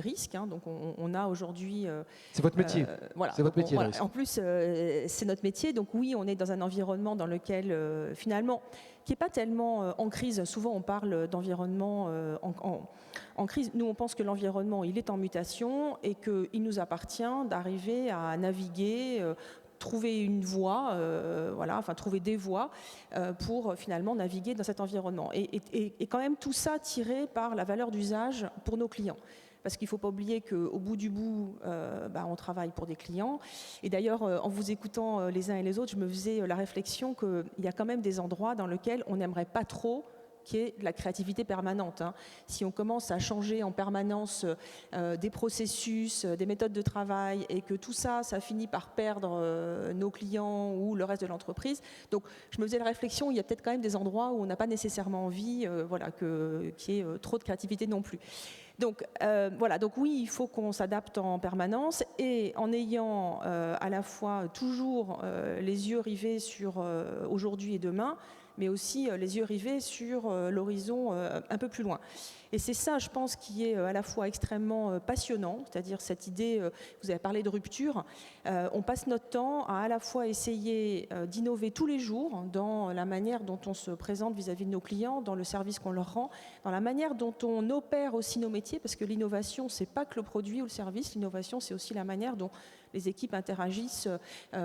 risque. Hein. Donc on a aujourd'hui... c'est votre métier. Voilà. C'est votre métier. Voilà. En plus, c'est notre métier. Donc oui, on est dans un environnement dans lequel finalement, qui n'est pas tellement en crise. Souvent on parle d'environnement en crise. Nous on pense que l'environnement il est en mutation et qu'il nous appartient d'arriver à naviguer trouver une voie, trouver des voies pour finalement naviguer dans cet environnement. Et quand même tout ça tiré par la valeur d'usage pour nos clients. Parce qu'il ne faut pas oublier qu'au bout du bout, on travaille pour des clients. Et d'ailleurs, en vous écoutant les uns et les autres, je me faisais la réflexion qu'il y a quand même des endroits dans lesquels on n'aimerait pas trop qu'il y ait de la créativité permanente. Hein. Si on commence à changer en permanence des processus, des méthodes de travail et que tout ça, ça finit par perdre nos clients ou le reste de l'entreprise. Donc je me faisais la réflexion, il y a peut-être quand même des endroits où on n'a pas nécessairement envie qu'il y ait trop de créativité non plus. Donc donc oui, il faut qu'on s'adapte en permanence et en ayant à la fois toujours les yeux rivés sur aujourd'hui et demain, mais aussi les yeux rivés sur l'horizon un peu plus loin. Et c'est ça, je pense, qui est à la fois extrêmement passionnant, c'est-à-dire cette idée, vous avez parlé de rupture, on passe notre temps à la fois essayer d'innover tous les jours dans la manière dont on se présente vis-à-vis de nos clients, dans le service qu'on leur rend, dans la manière dont on opère aussi nos métiers, parce que l'innovation, c'est pas que le produit ou le service, l'innovation, c'est aussi la manière dont les équipes interagissent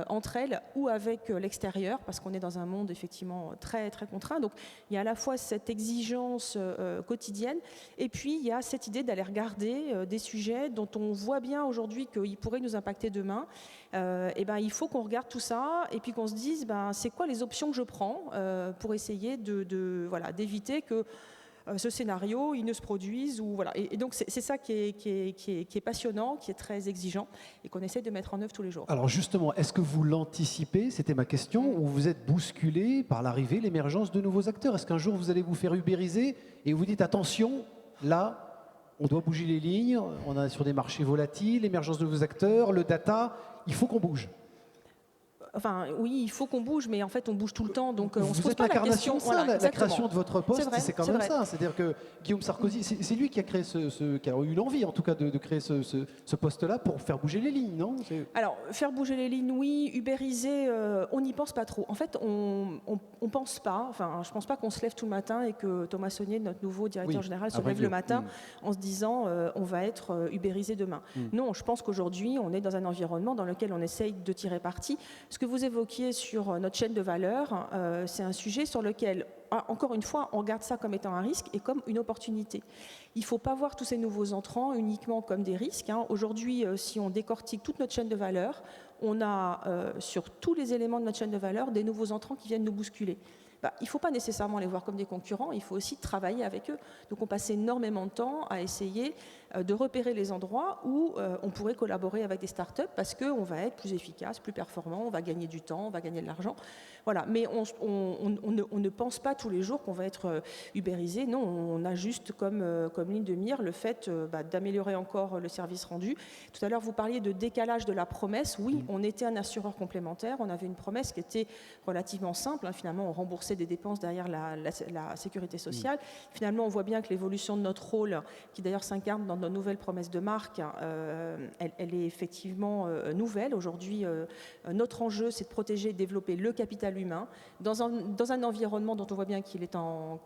entre elles ou avec l'extérieur, parce qu'on est dans un monde effectivement très, très contraint. Donc il y a à la fois cette exigence quotidienne, et puis il y a cette idée d'aller regarder des sujets dont on voit bien aujourd'hui qu'ils pourraient nous impacter demain. Il faut qu'on regarde tout ça, et puis qu'on se dise, c'est quoi les options que je prends pour essayer d'éviter que ce scénario, il ne se produise. Et donc c'est ça qui est passionnant, qui est très exigeant et qu'on essaie de mettre en œuvre tous les jours. Alors justement, est-ce que vous l'anticipez, c'était ma question, ou vous êtes bousculé par l'arrivée, l'émergence de nouveaux acteurs? Est-ce qu'un jour vous allez vous faire ubériser et vous dites attention, là, on doit bouger les lignes, on est sur des marchés volatiles, l'émergence de nouveaux acteurs, le data, il faut qu'on bouge? Enfin, oui, il faut qu'on bouge, mais en fait, on bouge tout le temps, donc on se pose êtes pas la question. La création de votre poste, c'est quand même vrai. ça. C'est-à-dire que Guillaume Sarkozy, c'est lui qui a créé qui a eu l'envie, en tout cas, de créer ce poste-là pour faire bouger les lignes, non? Alors, faire bouger les lignes, oui. Ubériser, on n'y pense pas trop. En fait, on pense pas. Enfin, je pense pas qu'on se lève tout le matin et que Thomas Saunier, notre nouveau directeur général, se lève le matin en se disant on va être ubérisé demain. Non, je pense qu'aujourd'hui, on est dans un environnement dans lequel on essaye de tirer parti. Ce que vous évoquiez sur notre chaîne de valeur, c'est un sujet sur lequel, encore une fois, on regarde ça comme étant un risque et comme une opportunité. Il ne faut pas voir tous ces nouveaux entrants uniquement comme des risques. Hein. Aujourd'hui, si on décortique toute notre chaîne de valeur, on a sur tous les éléments de notre chaîne de valeur des nouveaux entrants qui viennent nous bousculer. Il ne faut pas nécessairement les voir comme des concurrents, il faut aussi travailler avec eux. Donc on passe énormément de temps à essayer de repérer les endroits où on pourrait collaborer avec des startups parce qu'on va être plus efficace, plus performant, on va gagner du temps, on va gagner de l'argent. Voilà. Mais on ne pense pas tous les jours qu'on va être ubérisé. Non, on a juste comme ligne de mire le fait d'améliorer encore le service rendu. Tout à l'heure, vous parliez de décalage de la promesse. Oui, on était un assureur complémentaire. On avait une promesse qui était relativement simple. Hein. Finalement, on remboursait des dépenses derrière la sécurité sociale. Finalement, on voit bien que l'évolution de notre rôle, qui d'ailleurs s'incarne dans notre nouvelle promesse de marque, elle est effectivement nouvelle. Aujourd'hui, notre enjeu, c'est de protéger et développer le capital capital humain dans un environnement dont on voit bien qu'il est en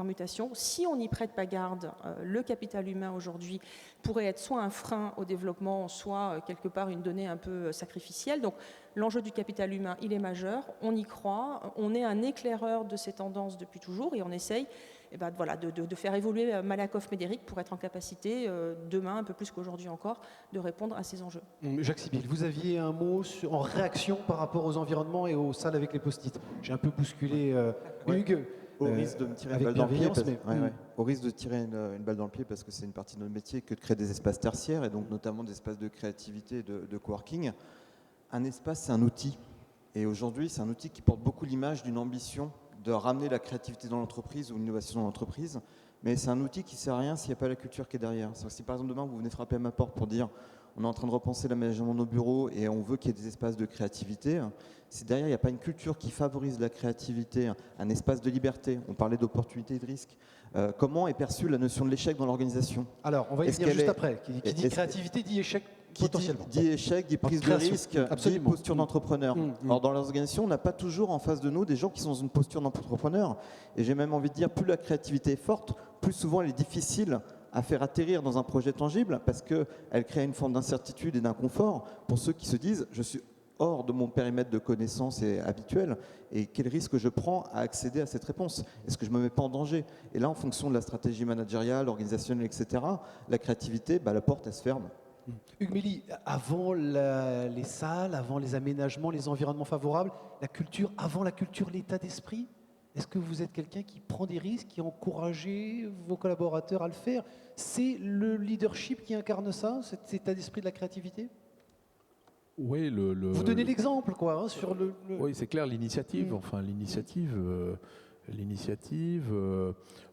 mutation. Si on n'y prête pas garde, le capital humain aujourd'hui pourrait être soit un frein au développement, soit quelque part une donnée un peu sacrificielle. Donc l'enjeu du capital humain, il est majeur, on y croit, on est un éclaireur de ces tendances depuis toujours et on essaye de faire évoluer Malakoff Médéric pour être en capacité, demain, un peu plus qu'aujourd'hui encore, de répondre à ces enjeux. Jacques Sibyl, vous aviez un mot en réaction par rapport aux environnements et aux salles avec les post-it. J'ai un peu bousculé Hugues. Au risque de me tirer une balle dans le pied, au risque de tirer une balle dans le pied parce que c'est une partie de notre métier que de créer des espaces tertiaires et donc notamment des espaces de créativité et de coworking. Un espace, c'est un outil. Et aujourd'hui, c'est un outil qui porte beaucoup l'image d'une ambition de ramener la créativité dans l'entreprise ou l'innovation dans l'entreprise. Mais c'est un outil qui ne sert à rien s'il n'y a pas la culture qui est derrière. Si par exemple demain, vous venez frapper à ma porte pour dire on est en train de repenser l'aménagement de nos bureaux et on veut qu'il y ait des espaces de créativité, si derrière il n'y a pas une culture qui favorise la créativité, un espace de liberté, on parlait d'opportunité et de risque, comment est perçue la notion de l'échec dans l'organisation? Alors, on va y venir juste après. Qui dit créativité dit échec potentiellement. Dit échec, dit prise de risque, dit posture d'entrepreneur. Alors dans l'organisation, on n'a pas toujours en face de nous des gens qui sont dans une posture d'entrepreneur. Et j'ai même envie de dire, plus la créativité est forte, plus souvent elle est difficile à faire atterrir dans un projet tangible parce qu'elle crée une forme d'incertitude et d'inconfort pour ceux qui se disent « je suis hors de mon périmètre de connaissances habituel et quel risque je prends à accéder à cette réponse? Est-ce que je ne me mets pas en danger ?» Et là, en fonction de la stratégie managériale, organisationnelle, etc., la créativité, la porte, elle se ferme. Hugues Mély, avant les salles, avant les aménagements, les environnements favorables, la culture, avant la culture, l'état d'esprit, est-ce que vous êtes quelqu'un qui prend des risques, qui encourage vos collaborateurs à le faire? C'est le leadership qui incarne ça, cet état d'esprit de la créativité? Oui, vous donnez l'exemple, quoi, sur le... Oui, c'est clair, l'initiative,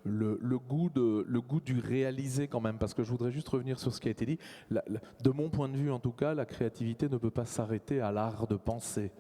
le goût du réaliser quand même, parce que je voudrais juste revenir sur ce qui a été dit. De mon point de vue, en tout cas, la créativité ne peut pas s'arrêter à l'art de penser.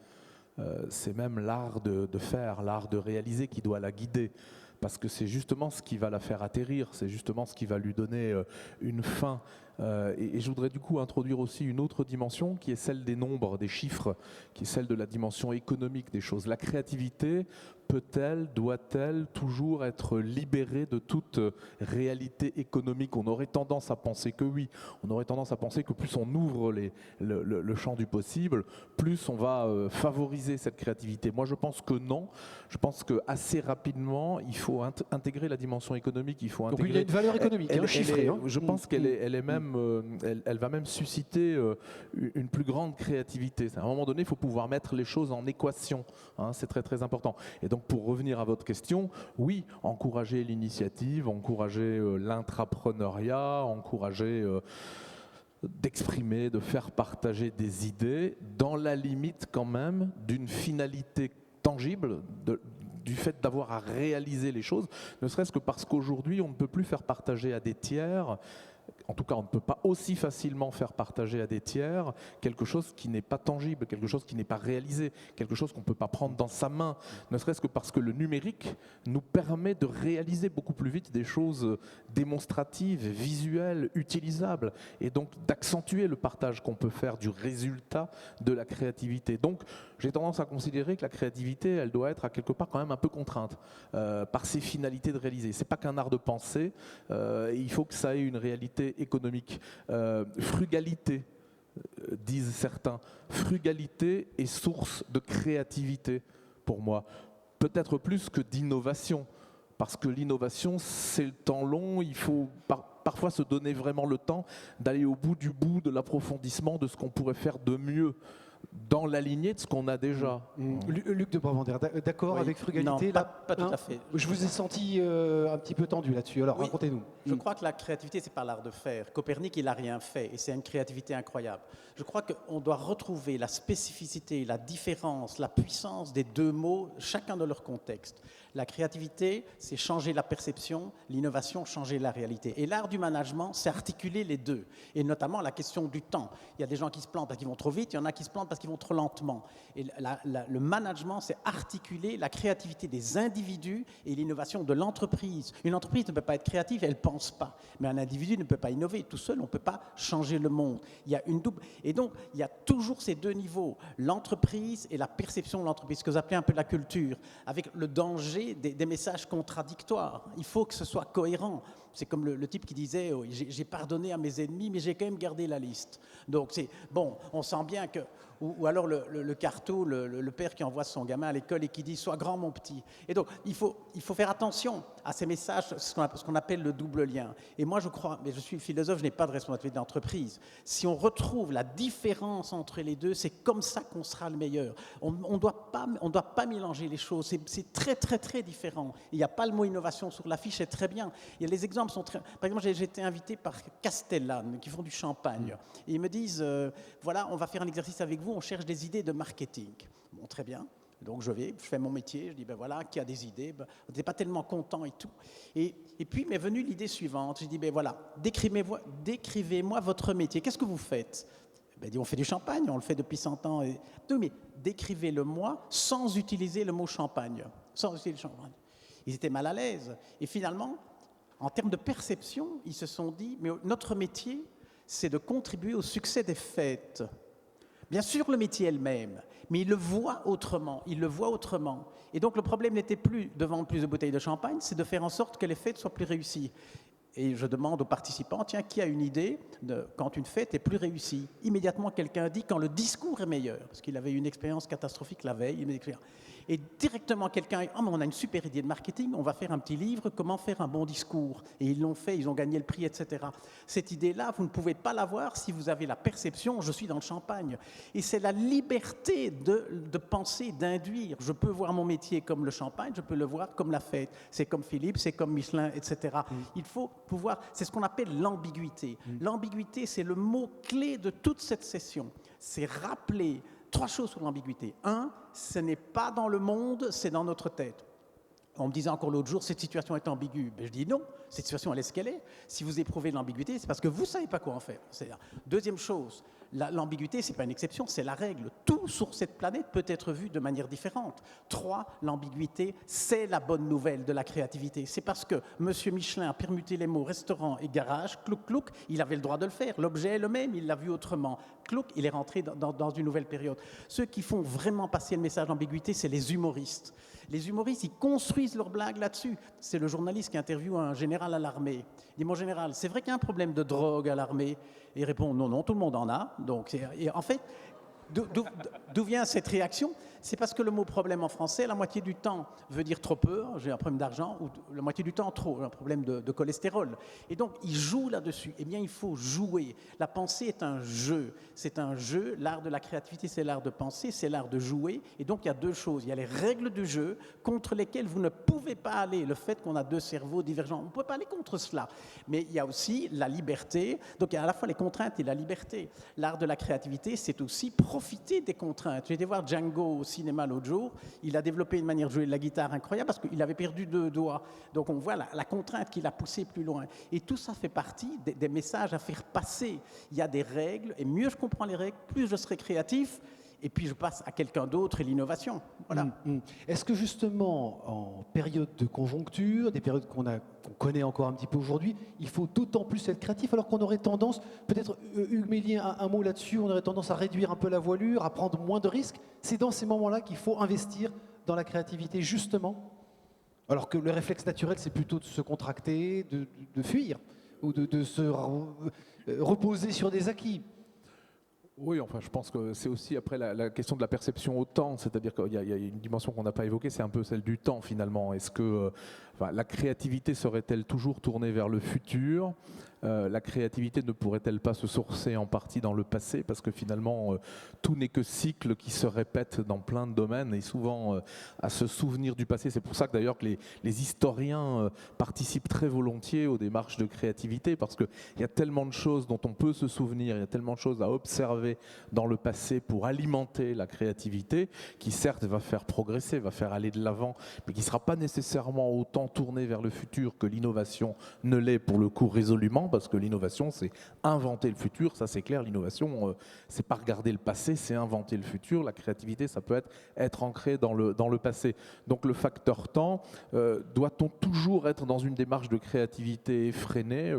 C'est même l'art de faire, l'art de réaliser qui doit la guider. Parce que c'est justement ce qui va la faire atterrir, c'est justement ce qui va lui donner une fin. Et je voudrais du coup introduire aussi une autre dimension qui est celle des nombres, des chiffres, qui est celle de la dimension économique des choses. La créativité peut-elle, doit-elle toujours être libérée de toute réalité économique? On aurait tendance à penser que oui, on aurait tendance à penser que plus on ouvre le champ du possible, plus on va favoriser cette créativité. Moi je pense que non, je pense qu'assez rapidement il faut intégrer la dimension économique, il faut intégrer... Donc il y a une valeur économique, chiffrée. Je pense qu'elle est même, elle va même susciter une plus grande créativité. À un moment donné, il faut pouvoir mettre les choses en équation, hein, c'est très très important. Et donc pour revenir à votre question, oui, encourager l'initiative, encourager l'intrapreneuriat, encourager d'exprimer, de faire partager des idées, dans la limite quand même d'une finalité tangible, du fait d'avoir à réaliser les choses, ne serait-ce que parce qu'aujourd'hui on ne peut plus faire partager à des tiers, en tout cas on ne peut pas aussi facilement faire partager à des tiers quelque chose qui n'est pas tangible, quelque chose qui n'est pas réalisé, quelque chose qu'on ne peut pas prendre dans sa main, ne serait-ce que parce que le numérique nous permet de réaliser beaucoup plus vite des choses démonstratives, visuelles, utilisables, et donc d'accentuer le partage qu'on peut faire du résultat de la créativité. Donc j'ai tendance à considérer que la créativité, elle doit être à quelque part quand même un peu contrainte par ses finalités de réaliser. C'est pas qu'un art de penser, il faut que ça ait une réalité économique. Frugalité, disent certains. Frugalité est source de créativité pour moi. Peut-être plus que d'innovation, parce que l'innovation, c'est le temps long, il faut parfois se donner vraiment le temps d'aller au bout de l'approfondissement de ce qu'on pourrait faire de mieux, dans la lignée de ce qu'on a déjà. Luc de Bravandère, d'accord avec frugalité? Non, pas tout à fait. Je vous ai senti un petit peu tendu là-dessus, alors racontez-nous. Je crois que la créativité, c'est pas l'art de faire. Copernic, il n'a rien fait, et c'est une créativité incroyable. Je crois qu'on doit retrouver la spécificité, la différence, la puissance des deux mots, chacun dans leur contexte. La créativité, c'est changer la perception, l'innovation, changer la réalité. Et l'art du management, c'est articuler les deux, et notamment la question du temps. Il y a des gens qui se plantent parce qu'ils vont trop vite, il y en a qui se plantent parce qu'ils vont trop lentement. Et le management, c'est articuler la créativité des individus et l'innovation de l'entreprise. Une entreprise ne peut pas être créative, elle ne pense pas. Mais un individu ne peut pas innover. Tout seul, on ne peut pas changer le monde. Il y a une double... Et donc, il y a toujours ces deux niveaux, l'entreprise et la perception de l'entreprise, ce que vous appelez un peu la culture, avec le danger des messages contradictoires. Il faut que ce soit cohérent. C'est comme le type qui disait oh, « j'ai pardonné à mes ennemis, mais j'ai quand même gardé la liste ». Donc, c'est bon, on sent bien que... Ou alors le carto, le père qui envoie son gamin à l'école et qui dit « Sois grand, mon petit ». Et donc, il faut faire attention à ces messages, ce qu'on appelle le double lien. Et moi, je crois, mais je suis philosophe, je n'ai pas de responsabilité d'entreprise. Si on retrouve la différence entre les deux, c'est comme ça qu'on sera le meilleur. On ne doit pas mélanger les choses. C'est très, très, très différent. Il n'y a pas le mot innovation sur l'affiche, c'est très bien. Les exemples sont très... Par exemple, j'ai été invité par Castellane, qui font du champagne. Et ils me disent, voilà, on va faire un exercice avec vous, on cherche des idées de marketing. Bon, très bien. Donc je fais mon métier, je dis, ben voilà, qui a des idées, ben, on n'était pas tellement content et tout. Et puis m'est venue l'idée suivante, j'ai dit, ben voilà, décrivez-moi votre métier, qu'est-ce que vous faites? Ben, on fait du champagne, on le fait depuis 100 ans. Non, mais décrivez-le-moi sans utiliser le mot champagne. Sans utiliser le champagne. Ils étaient mal à l'aise. Et finalement, en termes de perception, ils se sont dit, mais notre métier, c'est de contribuer au succès des fêtes. Bien sûr, le métier est le même, mais il le voit autrement. Et donc, le problème n'était plus de vendre plus de bouteilles de champagne, c'est de faire en sorte que les fêtes soient plus réussies. Et je demande aux participants, tiens, qui a une idée de quand une fête est plus réussie? Immédiatement, quelqu'un dit quand le discours est meilleur, parce qu'il avait eu une expérience catastrophique la veille. Et directement, quelqu'un dit, oh, mais on a une super idée de marketing, on va faire un petit livre, comment faire un bon discours. Et ils l'ont fait, ils ont gagné le prix, etc. Cette idée-là, vous ne pouvez pas l'avoir si vous avez la perception, je suis dans le champagne. Et c'est la liberté de penser, d'induire. Je peux voir mon métier comme le champagne, je peux le voir comme la fête. C'est comme Philippe, c'est comme Michelin, etc. Il faut pouvoir, c'est ce qu'on appelle l'ambiguïté. L'ambiguïté, c'est le mot-clé de toute cette session. C'est rappeler 3 choses sur l'ambiguïté. 1, ce n'est pas dans le monde, c'est dans notre tête. On me disait encore l'autre jour, cette situation est ambiguë. Ben, je dis non, cette situation, elle est ce qu'elle est. Si vous éprouvez de l'ambiguïté, c'est parce que vous ne savez pas quoi en faire. Deuxième chose, l'ambiguïté, ce n'est pas une exception, c'est la règle. Tout sur cette planète peut être vu de manière différente. 3, l'ambiguïté, c'est la bonne nouvelle de la créativité. C'est parce que M. Michelin a permuté les mots restaurant et garage, clouc, clouc, il avait le droit de le faire. L'objet est le même, il l'a vu autrement. Clouc, il est rentré dans une nouvelle période. Ceux qui font vraiment passer le message d'ambiguïté, c'est les humoristes. Les humoristes, ils construisent leurs blagues là-dessus. C'est le journaliste qui interviewe un général à l'armée. Il dit, mon général, c'est vrai qu'il y a un problème de drogue à l'armée? Et il répond, non, non, tout le monde en a. Donc, et en fait, d'où vient cette réaction? C'est parce que le mot problème en français, la moitié du temps veut dire trop peu, j'ai un problème d'argent, ou la moitié du temps trop, un problème de cholestérol. Et donc, il joue là-dessus. Eh bien, il faut jouer. La pensée est un jeu. C'est un jeu. L'art de la créativité, c'est l'art de penser, c'est l'art de jouer. Et donc, il y a 2 choses. Il y a les règles du jeu contre lesquelles vous ne pouvez pas aller. Le fait qu'on a 2 cerveaux divergents, on ne peut pas aller contre cela. Mais il y a aussi la liberté. Donc, il y a à la fois les contraintes et la liberté. L'art de la créativité, c'est aussi profiter des contraintes. J'ai été voir Django au cinéma l'autre jour, il a développé une manière de jouer de la guitare incroyable parce qu'il avait perdu 2 doigts. Donc on voit la contrainte qui l'a poussé plus loin. Et tout ça fait partie des messages à faire passer. Il y a des règles, et mieux je comprends les règles, plus je serai créatif, et puis je passe à quelqu'un d'autre et l'innovation. Voilà. Est-ce que justement, en période de conjoncture, des périodes qu'on connaît encore un petit peu aujourd'hui, il faut d'autant plus être créatif alors qu'on aurait tendance, peut-être Hugues Mélier, un mot là-dessus, on aurait tendance à réduire un peu la voilure, à prendre moins de risques. C'est dans ces moments-là qu'il faut investir dans la créativité, justement. Alors que le réflexe naturel, c'est plutôt de se contracter, de fuir, ou de se reposer sur des acquis. Oui, enfin, je pense que c'est aussi après la question de la perception au temps, c'est-à-dire qu'il y a une dimension qu'on n'a pas évoquée, c'est un peu celle du temps finalement. Est-ce que la créativité serait-elle toujours tournée vers le futur, la créativité ne pourrait-elle pas se sourcer en partie dans le passé? Parce que finalement, tout n'est que cycle qui se répète dans plein de domaines et souvent à se souvenir du passé. C'est pour ça que d'ailleurs que les historiens participent très volontiers aux démarches de créativité, parce qu'il y a tellement de choses dont on peut se souvenir, il y a tellement de choses à observer dans le passé pour alimenter la créativité, qui certes va faire progresser, va faire aller de l'avant, mais qui ne sera pas nécessairement autant tournée vers le futur que l'innovation ne l'est pour le coup résolument, parce que l'innovation c'est inventer le futur, ça c'est clair, l'innovation c'est pas regarder le passé, c'est inventer le futur, la créativité ça peut être ancré dans le passé. Donc le facteur temps, doit-on toujours être dans une démarche de créativité effrénée?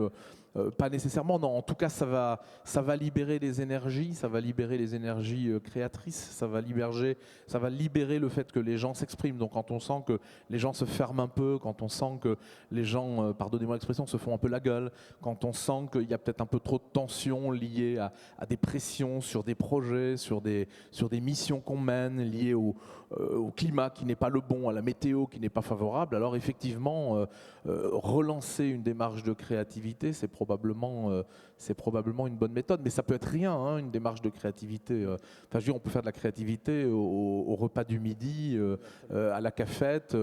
Pas nécessairement, non. En tout cas, ça va libérer les énergies, créatrices, ça va libérer le fait que les gens s'expriment. Donc quand on sent que les gens se ferment un peu, quand on sent que les gens, pardonnez-moi l'expression, se font un peu la gueule, quand on sent qu'il y a peut-être un peu trop de tension liée à des pressions sur des projets, sur des missions qu'on mène, liées au climat qui n'est pas le bon, à la météo qui n'est pas favorable, alors effectivement, relancer une démarche de créativité, c'est probablement une bonne méthode. Mais ça peut être rien, hein, une démarche de créativité. Enfin, je veux dire, on peut faire de la créativité au repas du midi, à la cafette,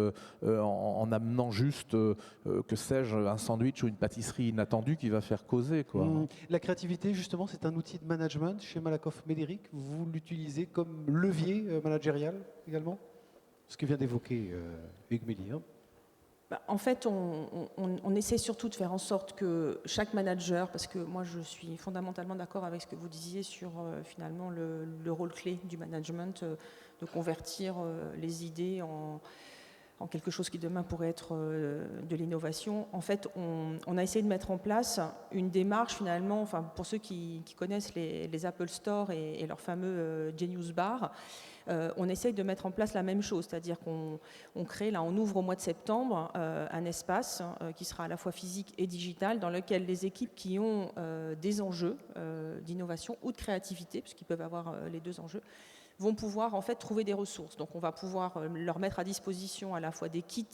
en amenant juste, que sais-je, un sandwich ou une pâtisserie inattendue qui va faire causer, quoi. La créativité, justement, c'est un outil de management chez Malakoff Médéric. Vous l'utilisez comme levier managérial également? Ce que vient d'évoquer Hugues Méli. En fait, on essaie surtout de faire en sorte que chaque manager, parce que moi je suis fondamentalement d'accord avec ce que vous disiez sur finalement le rôle clé du management, de convertir les idées en quelque chose qui demain pourrait être de l'innovation. En fait, on a essayé de mettre en place une démarche finalement, enfin, pour ceux qui connaissent les Apple Store et leur fameux Genius Bar, on essaye de mettre en place la même chose, c'est-à-dire qu'on crée, là on ouvre au mois de septembre un espace qui sera à la fois physique et digital, dans lequel les équipes qui ont des enjeux d'innovation ou de créativité, puisqu'ils peuvent avoir les deux enjeux, vont pouvoir en fait trouver des ressources. Donc on va pouvoir leur mettre à disposition à la fois des kits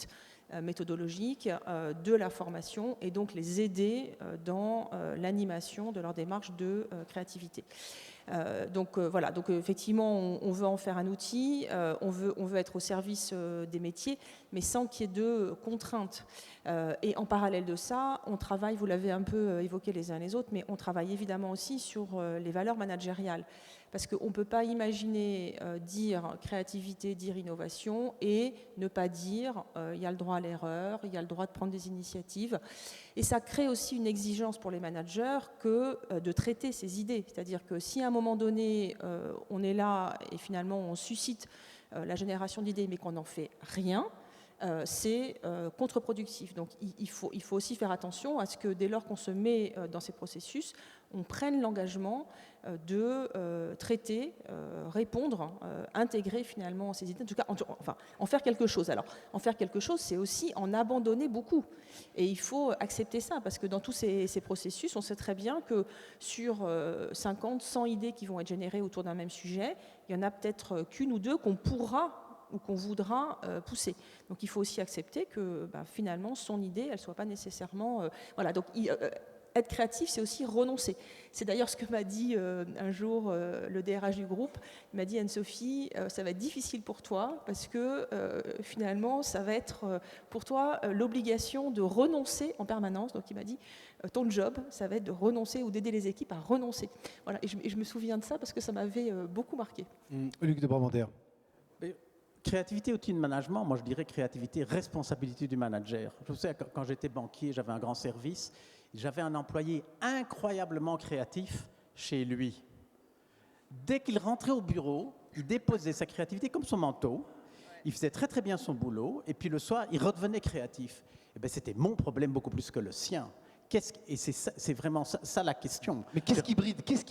méthodologiques, de la formation, et donc les aider dans l'animation de leur démarche de créativité. Donc voilà, donc effectivement on veut en faire un outil, on veut être au service des métiers, mais sans qu'il y ait de contraintes. Et en parallèle de ça, on travaille, vous l'avez un peu évoqué les uns les autres, mais on travaille évidemment aussi sur les valeurs managériales. Parce qu'on ne peut pas imaginer dire créativité, dire innovation et ne pas dire il y a le droit à l'erreur, il y a le droit de prendre des initiatives. Et ça crée aussi une exigence pour les managers que de traiter ces idées. C'est-à-dire que si à un moment donné, on est là et finalement on suscite la génération d'idées mais qu'on n'en fait rien, c'est contre-productif. Donc il faut aussi faire attention à ce que dès lors qu'on se met dans ces processus, on prenne l'engagement de traiter, répondre, intégrer finalement ces idées, en tout cas en faire quelque chose. Alors en faire quelque chose, c'est aussi en abandonner beaucoup. Et il faut accepter ça, parce que dans tous ces processus, on sait très bien que sur 50, 100 idées qui vont être générées autour d'un même sujet, il y en a peut-être qu'une ou deux qu'on pourra ou qu'on voudra pousser. Donc il faut aussi accepter que finalement son idée, elle ne soit pas nécessairement... voilà, donc être créatif, c'est aussi renoncer. C'est d'ailleurs ce que m'a dit un jour le DRH du groupe. Il m'a dit, Anne-Sophie, ça va être difficile pour toi parce que finalement, ça va être pour toi l'obligation de renoncer en permanence. Donc il m'a dit, ton job, ça va être de renoncer ou d'aider les équipes à renoncer. Voilà, et je me souviens de ça parce que ça m'avait beaucoup marqué. Luc de Brabander. Créativité, outil de management, moi je dirais créativité, responsabilité du manager. Je sais, quand j'étais banquier, j'avais un grand service, j'avais un employé incroyablement créatif chez lui. Dès qu'il rentrait au bureau, il déposait sa créativité comme son manteau, il faisait très très bien son boulot, et puis le soir, il redevenait créatif. Et bien, c'était mon problème beaucoup plus que le sien. Et c'est vraiment ça la question. Mais qu'est-ce qui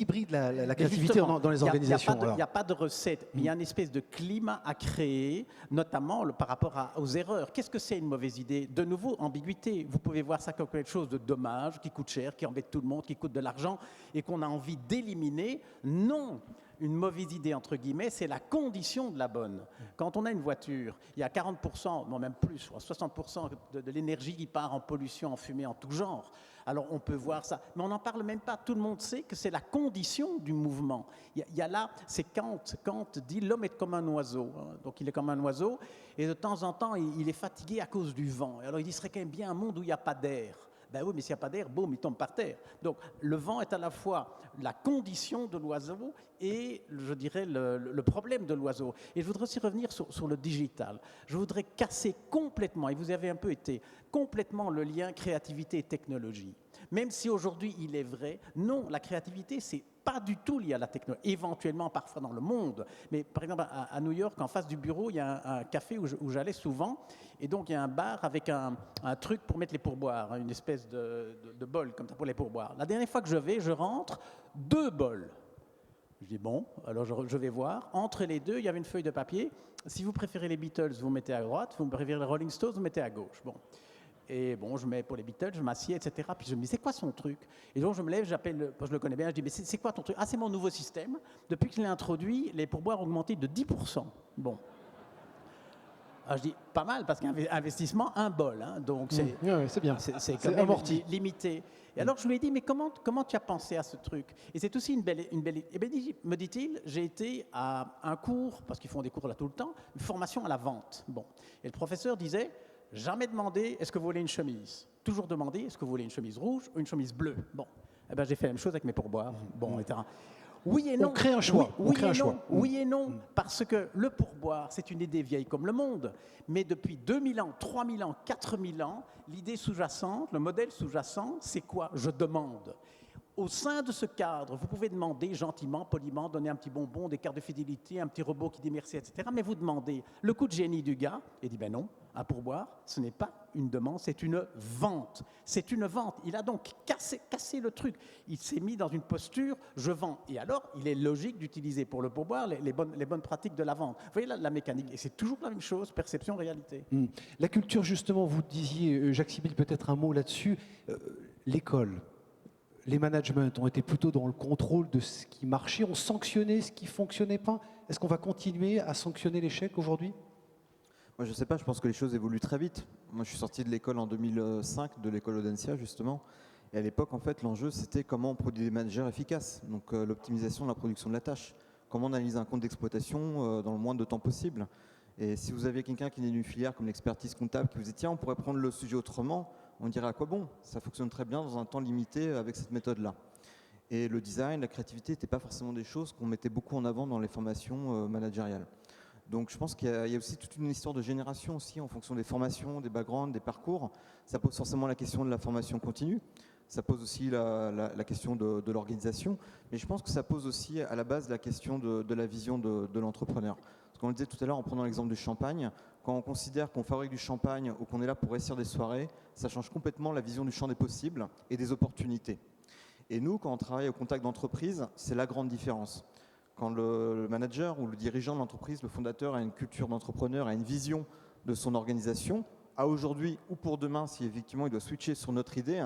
bride la créativité dans les organisations? Il n'y a pas de recette, mais il y a une espèce de climat à créer, notamment par rapport aux erreurs. Qu'est-ce que c'est une mauvaise idée? De nouveau, ambiguïté. Vous pouvez voir ça comme quelque chose de dommage, qui coûte cher, qui embête tout le monde, qui coûte de l'argent et qu'on a envie d'éliminer. Non. une mauvaise idée, entre guillemets, c'est la condition de la bonne. Quand on a une voiture, il y a 40%, non même plus, 60% de l'énergie qui part en pollution, en fumée, en tout genre. Alors on peut voir ça, mais on n'en parle même pas. Tout le monde sait que c'est la condition du mouvement. Il y a là, c'est Kant dit l'homme est comme un oiseau. Donc il est comme un oiseau, et de temps en temps, il est fatigué à cause du vent. Alors il dit, ce serait quand même bien un monde où il n'y a pas d'air. Ben oui, mais s'il n'y a pas d'air, boum, il tombe par terre. Donc le vent est à la fois la condition de l'oiseau et, je dirais, le problème de l'oiseau. Et je voudrais aussi revenir sur le digital. Je voudrais casser complètement, et vous avez un peu été, complètement le lien créativité et technologie. Même si aujourd'hui il est vrai, non, la créativité, c'est pas du tout lié à la technologie, éventuellement parfois dans le monde. Mais par exemple, à New York, en face du bureau, il y a un café où j'allais souvent, et donc il y a un bar avec un truc pour mettre les pourboires, une espèce de bol comme ça pour les pourboires. La dernière fois que je rentre, 2 bols. Je dis bon, alors je vais voir. Entre les deux, il y avait une feuille de papier. Si vous préférez les Beatles, vous mettez à droite. Si vous préférez les Rolling Stones, vous mettez à gauche. Bon. Et bon, je mets pour les Beatles, je m'assieds, etc. Puis je me dis, c'est quoi son truc? Et donc je me lève, j'appelle, je le connais bien, je dis, mais c'est quoi ton truc? Ah, c'est mon nouveau système. Depuis que je l'ai introduit, les pourboires ont augmenté de 10%. Bon. Alors je dis, pas mal, parce qu'investissement, 1 bol. Hein, donc c'est bien. C'est quand même amorti. Limité. Et alors je lui ai dit, mais comment tu as pensé à ce truc? Et c'est aussi une belle. Et bien, me dit-il, j'ai été à un cours, parce qu'ils font des cours là tout le temps, une formation à la vente. Bon. Et le professeur disait, jamais demander, est-ce que vous voulez une chemise? Toujours demander, est-ce que vous voulez une chemise rouge ou une chemise bleue? Bon. Eh ben, j'ai fait la même chose avec mes pourboires. Bon, etc. Oui et non. On crée un choix. Oui et non, parce que le pourboire, c'est une idée vieille comme le monde, mais depuis 2000 ans, 3000 ans, 4000 ans, l'idée sous-jacente, le modèle sous-jacent, c'est quoi? Je demande. Au sein de ce cadre, vous pouvez demander gentiment, poliment, donner un petit bonbon, des cartes de fidélité, un petit robot qui dit merci, etc. Mais vous demandez le coup de génie du gars, et dit ben non, un pourboire, ce n'est pas une demande, c'est une vente. C'est une vente. Il a donc cassé le truc. Il s'est mis dans une posture, je vends. Et alors, il est logique d'utiliser pour le pourboire les bonnes pratiques de la vente. Vous voyez la mécanique, et c'est toujours la même chose, perception, réalité. La culture, justement, vous disiez, Jacques Sibylle, peut-être un mot là-dessus, l'école. Les managements ont été plutôt dans le contrôle de ce qui marchait, ont sanctionné ce qui ne fonctionnait pas. Est-ce qu'on va continuer à sanctionner l'échec aujourd'hui? Moi, je ne sais pas, je pense que les choses évoluent très vite. Moi, je suis sorti de l'école en 2005, de l'école Audencia, justement. Et à l'époque, en fait, l'enjeu, c'était comment on produit des managers efficaces. Donc, l'optimisation de la production de la tâche. Comment on analyse un compte d'exploitation dans le moins de temps possible. Et si vous aviez quelqu'un qui est d'une filière comme l'expertise comptable, qui vous dit, tiens, on pourrait prendre le sujet autrement, on dirait à quoi bon? Ça fonctionne très bien dans un temps limité avec cette méthode-là. Et le design, la créativité n'étaient pas forcément des choses qu'on mettait beaucoup en avant dans les formations managériales. Donc je pense qu'il y a aussi toute une histoire de génération aussi en fonction des formations, des backgrounds, des parcours. Ça pose forcément la question de la formation continue. Ça pose aussi la question de l'organisation. Mais je pense que ça pose aussi à la base la question de la vision de l'entrepreneur. Parce qu'on le disait tout à l'heure en prenant l'exemple du champagne, quand on considère qu'on fabrique du champagne ou qu'on est là pour réussir des soirées, ça change complètement la vision du champ des possibles et des opportunités. Et nous, quand on travaille au contact d'entreprise, c'est la grande différence. Quand le manager ou le dirigeant de l'entreprise, le fondateur a une culture d'entrepreneur, a une vision de son organisation, à aujourd'hui ou pour demain, si effectivement il doit switcher sur notre idée,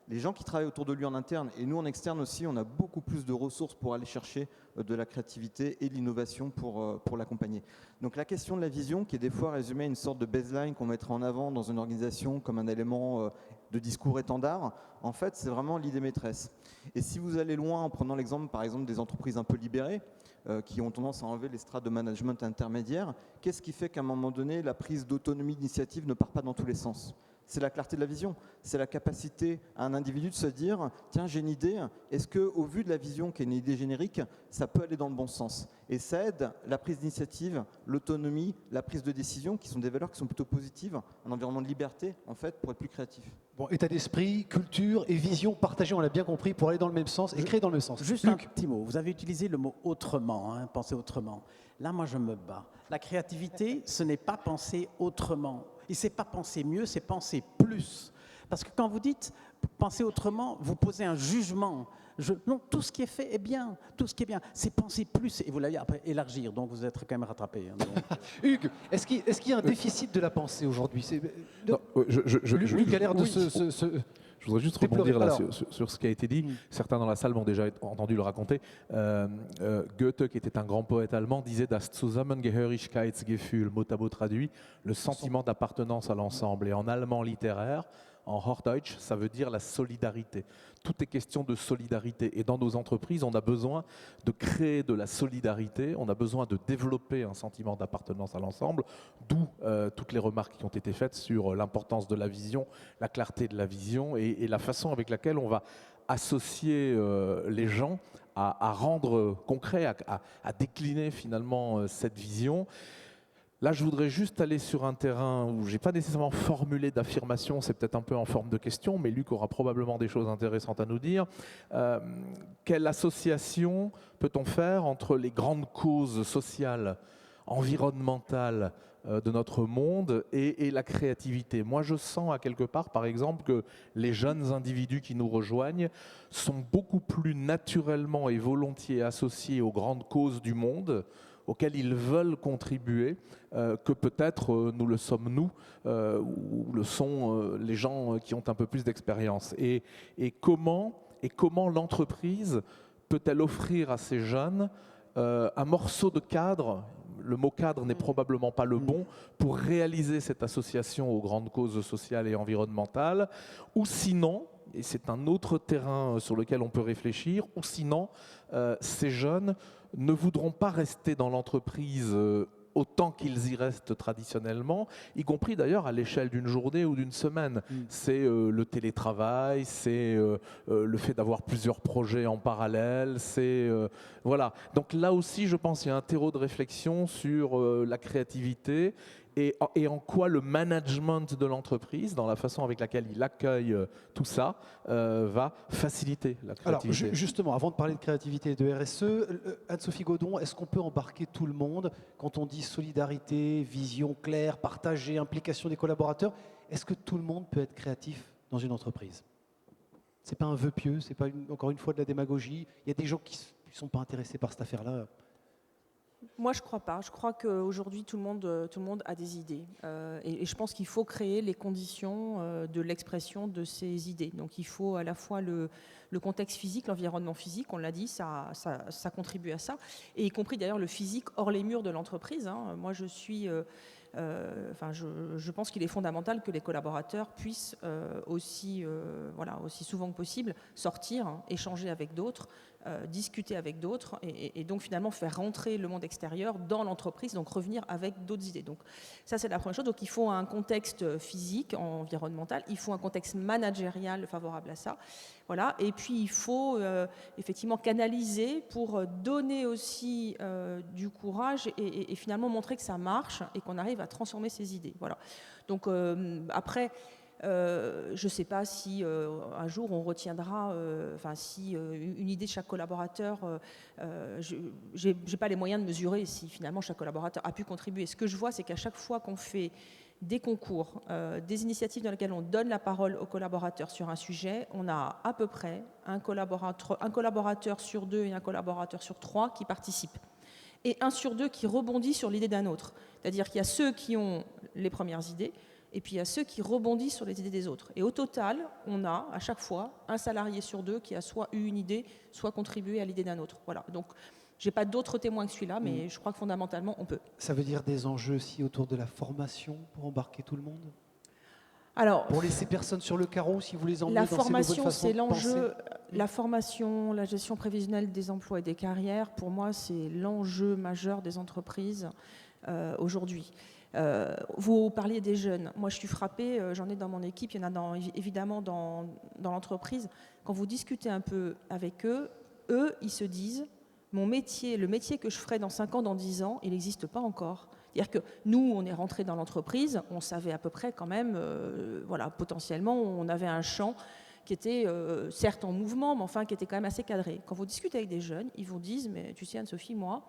les gens qui travaillent autour de lui en interne et nous en externe aussi, on a beaucoup plus de ressources pour aller chercher de la créativité et de l'innovation pour l'accompagner. Donc la question de la vision, qui est des fois résumée à une sorte de baseline qu'on mettrait en avant dans une organisation comme un élément de discours étendard, en fait c'est vraiment l'idée maîtresse. Et si vous allez loin en prenant l'exemple par exemple des entreprises un peu libérées, qui ont tendance à enlever les strates de management intermédiaires, qu'est-ce qui fait qu'à un moment donné la prise d'autonomie d'initiative ne part pas dans tous les sens? C'est la clarté de la vision, c'est la capacité à un individu de se dire « Tiens, j'ai une idée, est-ce qu'au vu de la vision qui est une idée générique, ça peut aller dans le bon sens ?» Et ça aide la prise d'initiative, l'autonomie, la prise de décision, qui sont des valeurs qui sont plutôt positives, un environnement de liberté, en fait, pour être plus créatif. Bon, état d'esprit, culture et vision partagée, on l'a bien compris, pour aller dans le même sens et créer dans le même sens. Juste Luc. Un petit mot, vous avez utilisé le mot « autrement hein, », penser autrement. Là, moi, je me bats. La créativité, ce n'est pas penser autrement. Et c'est pas penser mieux, c'est penser plus. Parce que quand vous dites penser autrement, vous posez un jugement. Non, tout ce qui est fait est bien, tout ce qui est bien. C'est penser plus, et vous l'avez après élargir, donc vous êtes quand même rattrapé. Hein, Hugues, est-ce qu'il y a un déficit de la pensée aujourd'hui? Non, Hugues a l'air de Je voudrais juste déplorer. rebondir là Alors, sur ce qui a été dit. Certains dans la salle m'ont déjà entendu le raconter. Goethe, qui était un grand poète allemand, disait « Das Zusammengehörigkeitsgefühl », mot à mot traduit, le sentiment d'appartenance à l'ensemble. Et en allemand littéraire, en Hochdeutsch, ça veut dire la solidarité. Tout est question de solidarité. Et dans nos entreprises, on a besoin de créer de la solidarité, on a besoin de développer un sentiment d'appartenance à l'ensemble, d'où toutes les remarques qui ont été faites sur l'importance de la vision, la clarté de la vision et la façon avec laquelle on va associer les gens à rendre concret, à décliner finalement cette vision. Là, je voudrais juste aller sur un terrain où je n'ai pas nécessairement formulé d'affirmation, c'est peut-être un peu en forme de question, mais Luc aura probablement des choses intéressantes à nous dire. Quelle association peut-on faire entre les grandes causes sociales, environnementales de notre monde et la créativité? Moi, je sens à quelque part, par exemple, que les jeunes individus qui nous rejoignent sont beaucoup plus naturellement et volontiers associés aux grandes causes du monde, auxquels ils veulent contribuer, que peut-être nous le sommes nous, ou le sont les gens qui ont un peu plus d'expérience. Et comment l'entreprise peut-elle offrir à ces jeunes un morceau de cadre, le mot cadre n'est probablement pas le bon, pour réaliser cette association aux grandes causes sociales et environnementales, ou sinon, et c'est un autre terrain sur lequel on peut réfléchir, ou sinon, ces jeunes ne voudront pas rester dans l'entreprise autant qu'ils y restent traditionnellement, y compris d'ailleurs à l'échelle d'une journée ou d'une semaine. C'est le télétravail, c'est le fait d'avoir plusieurs projets en parallèle, c'est voilà. Donc là aussi, je pense qu'il y a un terreau de réflexion sur la créativité et en quoi le management de l'entreprise, dans la façon avec laquelle il accueille tout ça, va faciliter la créativité. Alors justement, avant de parler de créativité et de RSE, Anne-Sophie Godon, est-ce qu'on peut embarquer tout le monde quand on dit solidarité, vision claire, partagée, implication des collaborateurs? Est-ce que tout le monde peut être créatif dans une entreprise? C'est pas un vœu pieux, c'est pas encore une fois de la démagogie. Il y a des gens qui ne sont pas intéressés par cette affaire-là. Moi, je ne crois pas. Je crois qu'aujourd'hui, tout le monde a des idées. Et je pense qu'il faut créer les conditions de l'expression de ces idées. Donc, il faut à la fois le contexte physique, l'environnement physique, on l'a dit, ça contribue à ça. Et y compris d'ailleurs le physique hors les murs de l'entreprise. Hein. Moi, je pense qu'il est fondamental que les collaborateurs puissent aussi souvent que possible sortir, hein, échanger avec d'autres, discuter avec d'autres et donc finalement faire rentrer le monde extérieur dans l'entreprise, donc revenir avec d'autres idées. Donc ça, c'est la première chose. Donc il faut un contexte physique, environnemental, il faut un contexte managérial favorable à ça. Voilà. Et puis il faut effectivement canaliser pour donner aussi du courage et finalement montrer que ça marche et qu'on arrive à transformer ces idées. Voilà. Donc après, je ne sais pas si un jour on retiendra, si une idée de chaque collaborateur, je n'ai pas les moyens de mesurer si finalement chaque collaborateur a pu contribuer. Ce que je vois, c'est qu'à chaque fois qu'on fait des concours, des initiatives dans lesquelles on donne la parole aux collaborateurs sur un sujet, on a à peu près un collaborateur sur 2 et un collaborateur sur 3 qui participent. Et 1 sur 2 qui rebondit sur l'idée d'un autre. C'est-à-dire qu'il y a ceux qui ont les premières idées, et puis il y a ceux qui rebondissent sur les idées des autres. Et au total, on a à chaque fois un salarié sur 2 qui a soit eu une idée, soit contribué à l'idée d'un autre. Voilà. Donc, je n'ai pas d'autres témoins que celui-là, mais je crois que fondamentalement, on peut. Ça veut dire des enjeux aussi autour de la formation pour embarquer tout le monde? Alors, pour laisser personne sur le carreau, si vous les emmenez dans ces nouvelles façons de penser. La formation, c'est l'enjeu. La formation, la gestion prévisionnelle des emplois et des carrières, pour moi, c'est l'enjeu majeur des entreprises aujourd'hui. Vous parliez des jeunes. Moi, je suis frappée, j'en ai dans mon équipe, il y en a évidemment dans l'entreprise. Quand vous discutez un peu avec eux, ils se disent, le métier que je ferai dans 5 ans, dans 10 ans, il n'existe pas encore. C'est-à-dire que nous, on est rentrés dans l'entreprise, on savait à peu près quand même, potentiellement, on avait un champ qui était certes en mouvement, mais enfin qui était quand même assez cadré. Quand vous discutez avec des jeunes, ils vous disent, mais tu sais Anne-Sophie, moi,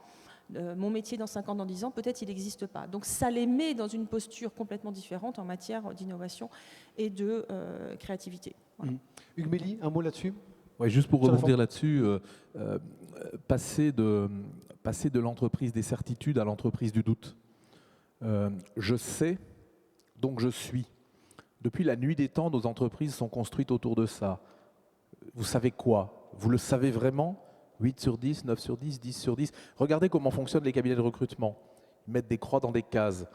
mon métier dans 5 ans, dans 10 ans, peut-être il n'existe pas. Donc ça les met dans une posture complètement différente en matière d'innovation et de créativité. Voilà. Hugues Méli, un mot là-dessus? Ouais, juste pour Sur la rebondir là-dessus, passer de l'entreprise des certitudes à l'entreprise du doute. Je sais, donc je suis. Depuis la nuit des temps, nos entreprises sont construites autour de ça. Vous savez quoi? Vous le savez vraiment? 8 sur 10, 9 sur 10, 10 sur 10. Regardez comment fonctionnent les cabinets de recrutement. Ils mettent des croix dans des cases.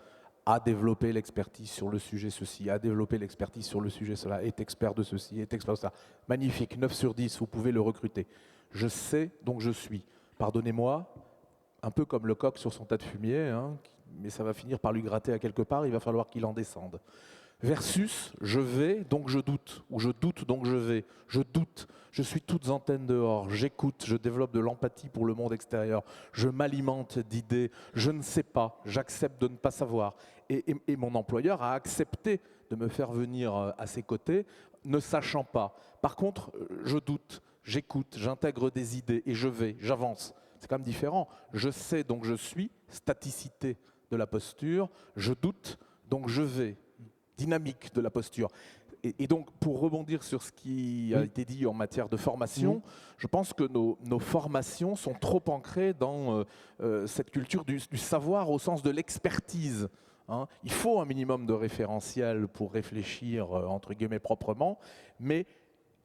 A développé l'expertise sur le sujet ceci, a développé l'expertise sur le sujet cela, est expert de ceci, est expert de ça. Magnifique, 9 sur 10, vous pouvez le recruter. Je sais, donc je suis. Pardonnez-moi, un peu comme le coq sur son tas de fumier, hein, mais ça va finir par lui gratter à quelque part, il va falloir qu'il en descende. Versus, je vais, donc je doute, ou je doute, donc je vais. Je doute, je suis toutes antennes dehors, j'écoute, je développe de l'empathie pour le monde extérieur, je m'alimente d'idées, je ne sais pas, j'accepte de ne pas savoir. Et mon employeur a accepté de me faire venir à ses côtés, ne sachant pas. Par contre, je doute, j'écoute, j'intègre des idées et je vais, j'avance. C'est quand même différent. Je sais, donc je suis, staticité de la posture, je doute, donc je vais. Dynamique de la posture. Et donc, pour rebondir sur ce qui a été dit en matière de formation, je pense que nos formations sont trop ancrées dans cette culture du savoir au sens de l'expertise. Hein. Il faut un minimum de référentiel pour réfléchir, entre guillemets, proprement, mais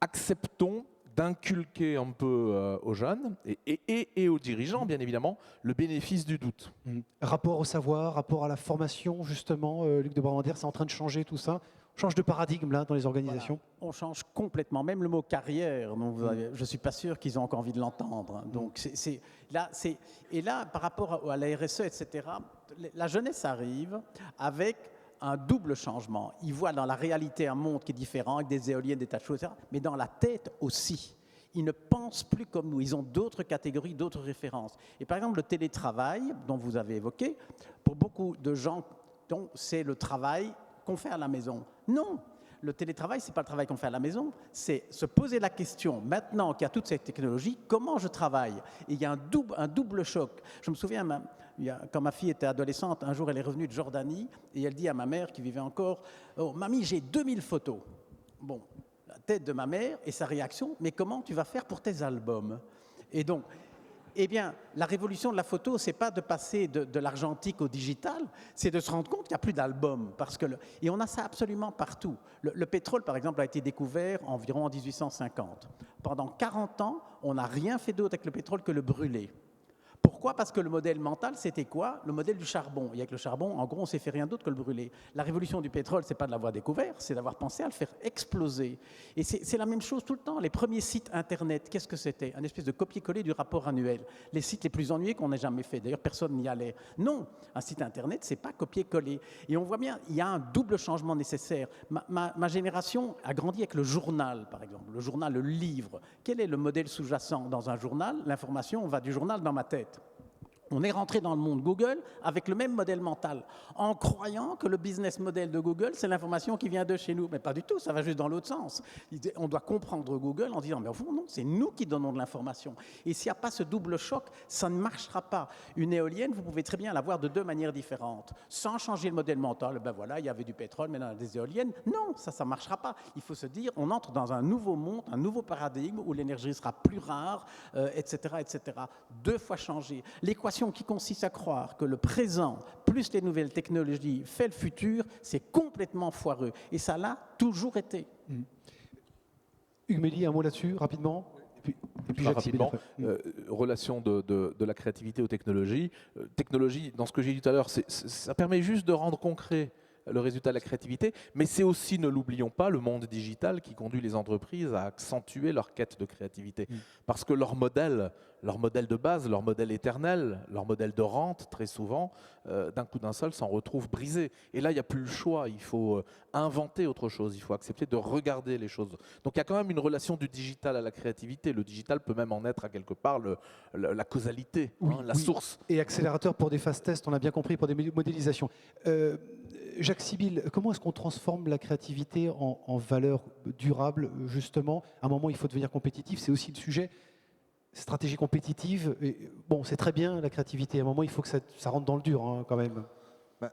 acceptons d'inculquer un peu aux jeunes et aux dirigeants, bien évidemment, le bénéfice du doute. Rapport au savoir, rapport à la formation, justement, Luc de Brabander, c'est en train de changer tout ça. On change de paradigme là dans les organisations. Voilà, on change complètement. Même le mot carrière, dont je ne suis pas sûr qu'ils ont encore envie de l'entendre. Donc et là, par rapport à la RSE, etc., la jeunesse arrive avec un double changement. Ils voient dans la réalité un monde qui est différent, avec des éoliennes, des tas de choses, etc., mais dans la tête aussi. Ils ne pensent plus comme nous, ils ont d'autres catégories, d'autres références. Et par exemple, le télétravail, dont vous avez évoqué, pour beaucoup de gens, c'est le travail qu'on fait à la maison. Non, le télétravail, ce n'est pas le travail qu'on fait à la maison, c'est se poser la question, maintenant qu'il y a toute cette technologie, comment je travaille? Et il y a un double choc. Je me souviens, quand ma fille était adolescente, un jour elle est revenue de Jordanie et elle dit à ma mère qui vivait encore, « Oh, mamie, j'ai 2000 photos. » Bon, la tête de ma mère et sa réaction, « Mais comment tu vas faire pour tes albums ?» Et donc, eh bien, la révolution de la photo, ce n'est pas de passer de l'argentique au digital, c'est de se rendre compte qu'il n'y a plus d'albums. Et on a ça absolument partout. Le pétrole, par exemple, a été découvert environ en 1850. Pendant 40 ans, on n'a rien fait d'autre avec le pétrole que le brûler. Pourquoi? Parce que le modèle mental, c'était quoi? Le modèle du charbon. Et avec le charbon, en gros, on ne s'est fait rien d'autre que le brûler. La révolution du pétrole, ce n'est pas de l'avoir découvert, c'est d'avoir pensé à le faire exploser. Et c'est la même chose tout le temps. Les premiers sites Internet, qu'est-ce que c'était? Un espèce de copier-coller du rapport annuel. Les sites les plus ennuyeux qu'on ait jamais fait. D'ailleurs, personne n'y allait. Non, un site Internet, ce n'est pas copier-coller. Et on voit bien, il y a un double changement nécessaire. Ma génération a grandi avec le journal, par exemple. Le journal, le livre. Quel est le modèle sous-jacent dans un journal? L'information va du journal dans ma tête. On est rentré dans le monde Google avec le même modèle mental, en croyant que le business model de Google, c'est l'information qui vient de chez nous. Mais pas du tout, ça va juste dans l'autre sens. On doit comprendre Google en disant, mais au fond, non, c'est nous qui donnons de l'information. Et s'il n'y a pas ce double choc, ça ne marchera pas. Une éolienne, vous pouvez très bien la voir de deux manières différentes. Sans changer le modèle mental, ben voilà, il y avait du pétrole, maintenant il y a des éoliennes. Non, ça ne marchera pas. Il faut se dire, on entre dans un nouveau monde, un nouveau paradigme où l'énergie sera plus rare, etc., etc. Deux fois changé. L'équation qui consiste à croire que le présent plus les nouvelles technologies fait le futur, c'est complètement foireux. Et ça l'a toujours été. Hugues Méli, un mot là-dessus, rapidement. Et puis rapidement, relation de la créativité aux technologies. Technologie, dans ce que j'ai dit tout à l'heure, ça permet juste de rendre concret le résultat de la créativité, mais c'est aussi, ne l'oublions pas, le monde digital qui conduit les entreprises à accentuer leur quête de créativité. Parce que leur modèle de base, leur modèle éternel, leur modèle de rente, très souvent, d'un coup d'un seul, s'en retrouve brisé. Et là, il n'y a plus le choix, il faut inventer autre chose, il faut accepter de regarder les choses. Donc il y a quand même une relation du digital à la créativité. Le digital peut même en être, à quelque part, la causalité, la source. Et accélérateur pour des phases tests, on l'a bien compris, pour des modélisations. Jacques Sibyl, comment est-ce qu'on transforme la créativité en valeur durable, justement? À un moment, il faut devenir compétitif, c'est aussi le sujet. stratégie compétitive. Et, bon, c'est très bien la créativité. À un moment, il faut que ça rentre dans le dur hein, quand même.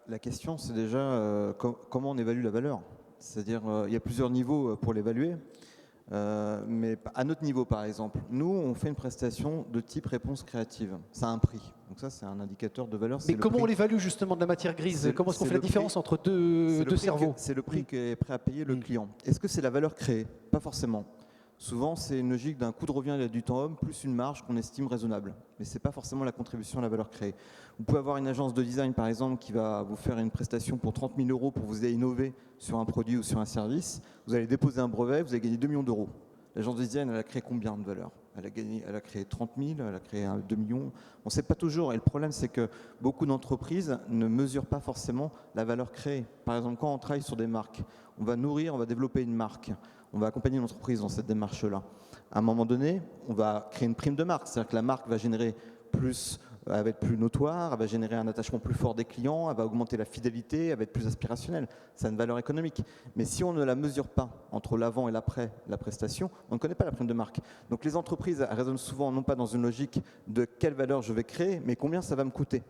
La question, c'est déjà comment on évalue la valeur. C'est-à-dire, il y a plusieurs niveaux pour l'évaluer. Mais à notre niveau, par exemple, nous, on fait une prestation de type réponse créative. Ça a un prix. Donc ça, c'est un indicateur de valeur. Mais comment on l'évalue justement de la matière grise? Comment est-ce qu'on fait la différence entre deux cerveaux? C'est le prix qu'est prêt à payer le client. Est-ce que c'est la valeur créée? Pas forcément. Souvent, c'est une logique d'un coût de revient du temps homme plus une marge qu'on estime raisonnable. Mais ce n'est pas forcément la contribution à la valeur créée. Vous pouvez avoir une agence de design, par exemple, qui va vous faire une prestation pour 30 000 € pour vous aider à innover sur un produit ou sur un service. Vous allez déposer un brevet, vous allez gagner 2 millions d'euros. L'agence de design, elle a créé combien de valeur? Elle a créé 30 000, elle a créé 2 millions. On ne sait pas toujours. Et le problème, c'est que beaucoup d'entreprises ne mesurent pas forcément la valeur créée. Par exemple, quand on travaille sur des marques, on va nourrir, on va développer une marque. On va accompagner une entreprise dans cette démarche-là. À un moment donné, on va créer une prime de marque. C'est-à-dire que la marque va générer plus, elle va être plus notoire, elle va générer un attachement plus fort des clients, elle va augmenter la fidélité, elle va être plus aspirationnelle. Ça a une valeur économique. Mais si on ne la mesure pas entre l'avant et l'après la prestation, on ne connaît pas la prime de marque. Donc les entreprises raisonnent souvent non pas dans une logique de quelle valeur je vais créer, mais combien ça va me coûter.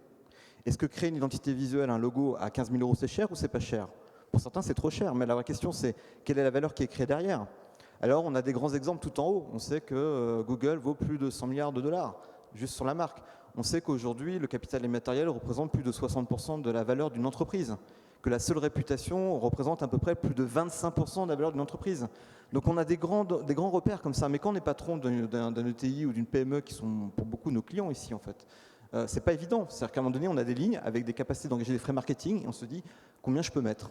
Est-ce que créer une identité visuelle, un logo à 15 000 € c'est cher ou c'est pas cher? Pour certains, c'est trop cher, mais la vraie question, c'est quelle est la valeur qui est créée derrière? Alors, on a des grands exemples tout en haut. On sait que Google vaut plus de 100 milliards de dollars, juste sur la marque. On sait qu'aujourd'hui, le capital immatériel représente plus de 60% de la valeur d'une entreprise, que la seule réputation représente à peu près plus de 25% de la valeur d'une entreprise. Donc, on a des grands repères comme ça. Mais quand on est patron d'un ETI ou d'une PME, qui sont pour beaucoup nos clients ici, en fait, c'est pas évident. C'est-à-dire qu'à un moment donné, on a des lignes avec des capacités d'engager des frais marketing et on se dit combien je peux mettre.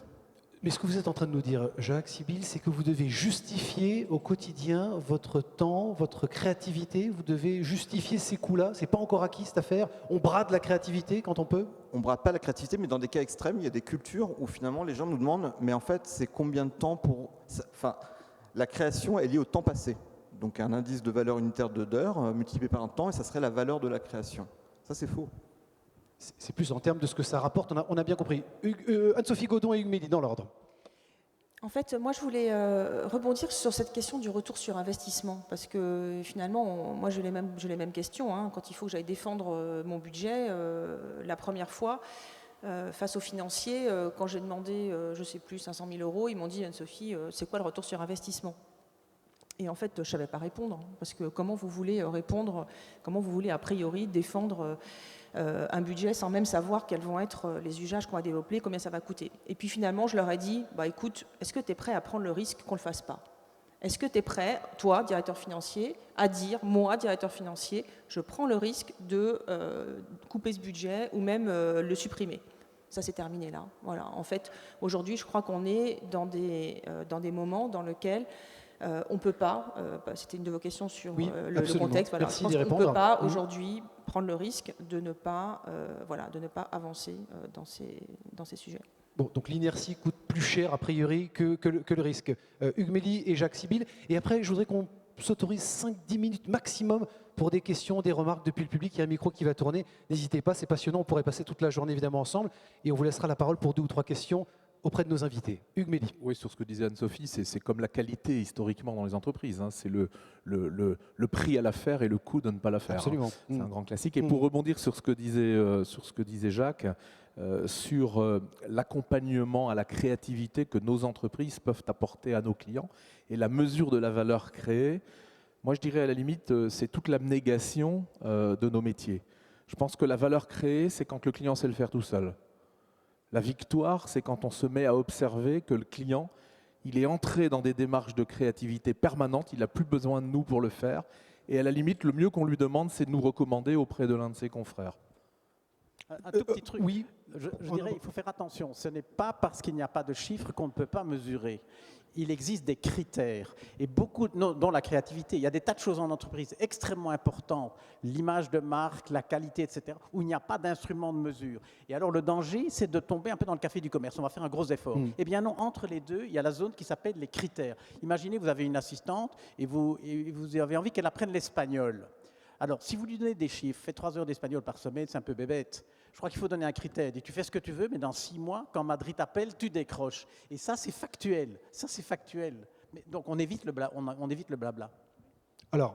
Mais ce que vous êtes en train de nous dire, Jacques, Sybille, c'est que vous devez justifier au quotidien votre temps, votre créativité. Vous devez justifier ces coûts-là. C'est pas encore acquis cette affaire. On brade la créativité quand on peut. On brade pas la créativité, mais dans des cas extrêmes, il y a des cultures où finalement les gens nous demandent, mais en fait, c'est combien de temps pour... Enfin, la création est liée au temps passé. Donc un indice de valeur unitaire d'heures multiplié par un temps, et ça serait la valeur de la création. Ça, c'est faux. C'est plus en termes de ce que ça rapporte, on a bien compris. Anne-Sophie Godon et Hugues Médy, dans l'ordre. En fait, moi, je voulais rebondir sur cette question du retour sur investissement, parce que finalement, moi, j'ai les mêmes questions. Hein. Quand il faut que j'aille défendre mon budget, la première fois, face aux financiers, quand j'ai demandé, je ne sais plus, 500 000 €, ils m'ont dit, Anne-Sophie, c'est quoi le retour sur investissement? Et en fait, je ne savais pas répondre, parce que comment vous voulez répondre, comment vous voulez a priori défendre un budget sans même savoir quels vont être les usages qu'on va développer, combien ça va coûter. Et puis finalement, je leur ai dit, écoute, est-ce que tu es prêt à prendre le risque qu'on ne le fasse pas? Est-ce que tu es prêt, toi, directeur financier, à dire, moi, directeur financier, je prends le risque de couper ce budget ou même le supprimer? Ça, c'est terminé là. Voilà. En fait, aujourd'hui, je crois qu'on est dans des moments dans lesquels on ne peut pas, c'était une de vos questions sur le contexte, voilà, je pense qu'on ne peut pas aujourd'hui prendre le risque de ne pas, de ne pas avancer dans ces sujets. Bon, donc l'inertie coûte plus cher a priori que le risque. Hugues Médy et Jacques Sybille. Et après, je voudrais qu'on s'autorise 5-10 minutes maximum pour des questions, des remarques depuis le public. Il y a un micro qui va tourner. N'hésitez pas, c'est passionnant. On pourrait passer toute la journée évidemment ensemble. Et on vous laissera la parole pour 2 ou 3 questions auprès de nos invités. Hugues Médy. Oui, sur ce que disait Anne-Sophie, c'est comme la qualité historiquement dans les entreprises. Hein. C'est le prix à la faire et le coût de ne pas la faire. Absolument. Hein. C'est un grand classique. Et pour rebondir sur ce que disait Jacques, sur l'accompagnement à la créativité que nos entreprises peuvent apporter à nos clients et la mesure de la valeur créée, moi je dirais à la limite, c'est toute l'abnégation de nos métiers. Je pense que la valeur créée, c'est quand le client sait le faire tout seul. La victoire, c'est quand on se met à observer que le client, il est entré dans des démarches de créativité permanentes, il n'a plus besoin de nous pour le faire. Et à la limite, le mieux qu'on lui demande, c'est de nous recommander auprès de l'un de ses confrères. Un tout petit truc. Oui. Je dirais il faut faire attention. Ce n'est pas parce qu'il n'y a pas de chiffres qu'on ne peut pas mesurer. Il existe des critères, et beaucoup, dont la créativité. Il y a des tas de choses en entreprise extrêmement importantes, l'image de marque, la qualité, etc., où il n'y a pas d'instrument de mesure. Et alors le danger, c'est de tomber un peu dans le café du commerce. On va faire un gros effort. Eh bien non, entre les deux, il y a la zone qui s'appelle les critères. Imaginez, vous avez une assistante et vous avez envie qu'elle apprenne l'espagnol. Alors, si vous lui donnez des chiffres, faites 3 heures d'espagnol par semaine, c'est un peu bébête. Je crois qu'il faut donner un critère. Dis, tu fais ce que tu veux, mais dans 6 mois, quand Madrid t'appelle, tu décroches. Et ça, c'est factuel. Ça, c'est factuel. Mais, donc, on évite le blabla. Alors,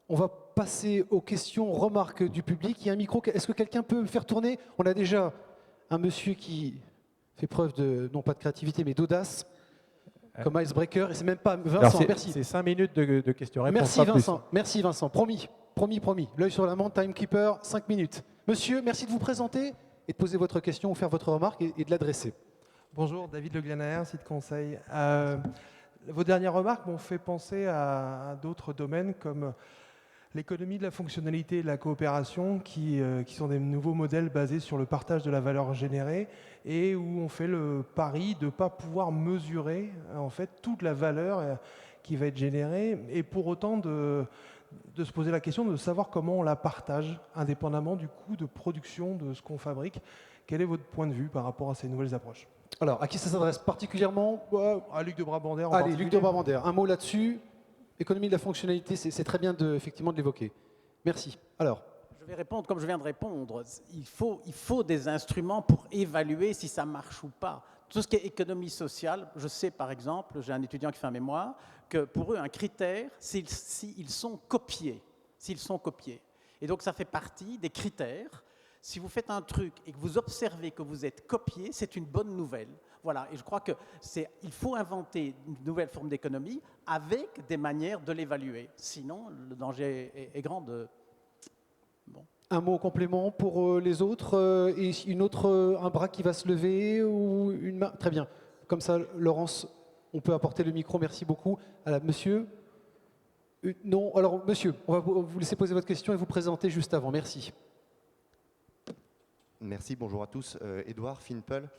On va passer aux questions, remarques du public. Il y a un micro, est-ce que quelqu'un peut le faire tourner? On a déjà un monsieur qui fait preuve de, non pas de créativité, mais d'audace, comme icebreaker, et c'est même pas Vincent, merci. C'est 5 minutes de questions-réponses. Merci Vincent, merci Vincent, promis, promis, promis. L'œil sur la montre, timekeeper, 5 minutes. Monsieur, merci de vous présenter et de poser votre question ou faire votre remarque et de l'adresser. Bonjour, David Le Glanaer, site conseil. Vos dernières remarques m'ont fait penser à d'autres domaines comme l'économie de la fonctionnalité et de la coopération qui sont des nouveaux modèles basés sur le partage de la valeur générée et où on fait le pari de ne pas pouvoir mesurer en fait toute la valeur qui va être générée et pour autant de se poser la question de savoir comment on la partage indépendamment du coût de production de ce qu'on fabrique. Quel est votre point de vue par rapport à ces nouvelles approches? Alors, à qui ça s'adresse particulièrement? À Luc de Brabander. Allez, Luc de Brabander, un mot là-dessus. Économie de la fonctionnalité, c'est très bien effectivement de l'évoquer. Merci. Alors, je vais répondre comme je viens de répondre. Il faut des instruments pour évaluer si ça marche ou pas. Tout ce qui est économie sociale, je sais par exemple, j'ai un étudiant qui fait un mémoire, que pour eux, un critère, s'ils sont copiés. S'ils sont copiés. Et donc ça fait partie des critères. Si vous faites un truc et que vous observez que vous êtes copié, c'est une bonne nouvelle. Voilà, et je crois qu'il faut inventer une nouvelle forme d'économie avec des manières de l'évaluer. Sinon, le danger est grand de... Bon. Un mot complément pour les autres et un bras qui va se lever ou une main. Très bien. Comme ça, Laurence, on peut apporter le micro. Merci beaucoup. Monsieur. Non, alors monsieur, on va vous laisser poser votre question et vous présenter juste avant. Merci. Merci, bonjour à tous. Édouard Finpel.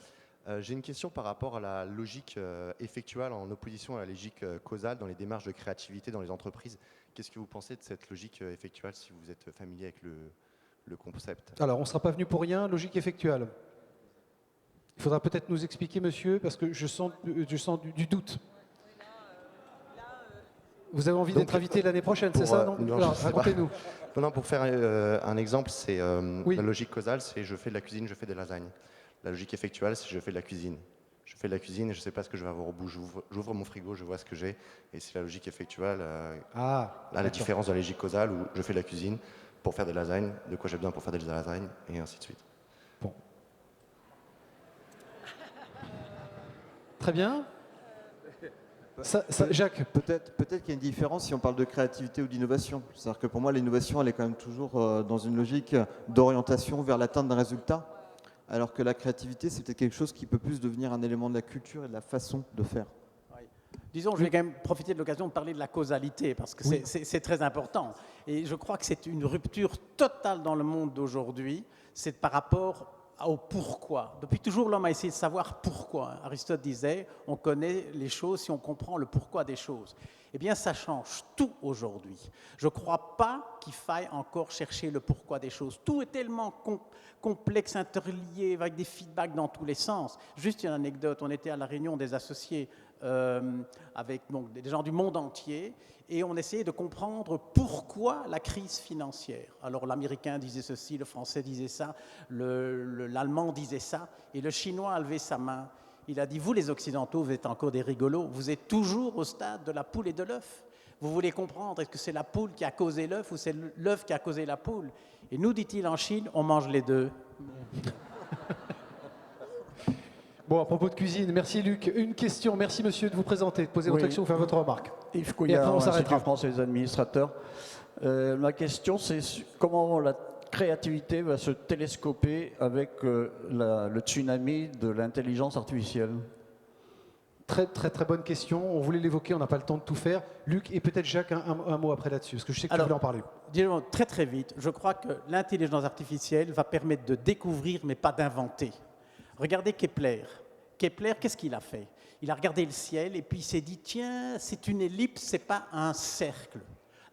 J'ai une question par rapport à la logique effectuelle en opposition à la logique causale dans les démarches de créativité dans les entreprises. Qu'est-ce que vous pensez de cette logique effectuelle si vous êtes familier avec le concept? Alors, on ne sera pas venu pour rien, logique effectuelle. Il faudra peut-être nous expliquer, monsieur, parce que je sens du doute. Vous avez envie d'être invité l'année prochaine, c'est ça? Non, racontez-nous. Non, pour faire un exemple, c'est la logique causale, c'est je fais de la cuisine, je fais des lasagnes. La logique effectuelle, c'est je fais de la cuisine. Je fais de la cuisine et je ne sais pas ce que je vais avoir au bout. J'ouvre mon frigo, je vois ce que j'ai. Et c'est la logique effectuelle. La différence de la logique causale où je fais de la cuisine pour faire des lasagnes, de quoi j'ai besoin pour faire des lasagnes, et ainsi de suite. Bon. Très bien. Jacques, peut-être qu'il y a une différence si on parle de créativité ou d'innovation. C'est-à-dire que pour moi, l'innovation, elle est quand même toujours dans une logique d'orientation vers l'atteinte d'un résultat, alors que la créativité, c'est peut-être quelque chose qui peut plus devenir un élément de la culture et de la façon de faire. Oui. Disons, je vais quand même profiter de l'occasion de parler de la causalité, parce que c'est très important. Et je crois que c'est une rupture totale dans le monde d'aujourd'hui, c'est par rapport au pourquoi. Depuis toujours, l'homme a essayé de savoir pourquoi. Aristote disait, on connaît les choses si on comprend le pourquoi des choses. Eh bien, ça change tout aujourd'hui. Je ne crois pas qu'il faille encore chercher le pourquoi des choses. Tout est tellement complexe, interlié, avec des feedbacks dans tous les sens. Juste une anecdote, on était à la réunion des associés avec des gens du monde entier, et on essayait de comprendre pourquoi la crise financière. Alors l'Américain disait ceci, le Français disait ça, l'Allemand disait ça, et le Chinois a levé sa main. Il a dit, vous les Occidentaux, vous êtes encore des rigolos, vous êtes toujours au stade de la poule et de l'œuf. Vous voulez comprendre, est-ce que c'est la poule qui a causé l'œuf ou c'est l'œuf qui a causé la poule? Et nous, dit-il, en Chine, on mange les deux. Bon, à propos de cuisine, merci Luc. Une question, merci monsieur de vous présenter, de poser votre question ou faire votre remarque. Yves Couillard, Institut français des administrateurs. Ma question, c'est comment la créativité va se télescoper avec le tsunami de l'intelligence artificielle? Très bonne question. On voulait l'évoquer, on n'a pas le temps de tout faire. Luc et peut-être Jacques, un mot après là-dessus, parce que je sais que tu voulais en parler. Disons très vite, je crois que l'intelligence artificielle va permettre de découvrir, mais pas d'inventer. Regardez Kepler. Kepler, qu'est-ce qu'il a fait? Il a regardé le ciel et puis il s'est dit, tiens, c'est une ellipse, c'est pas un cercle.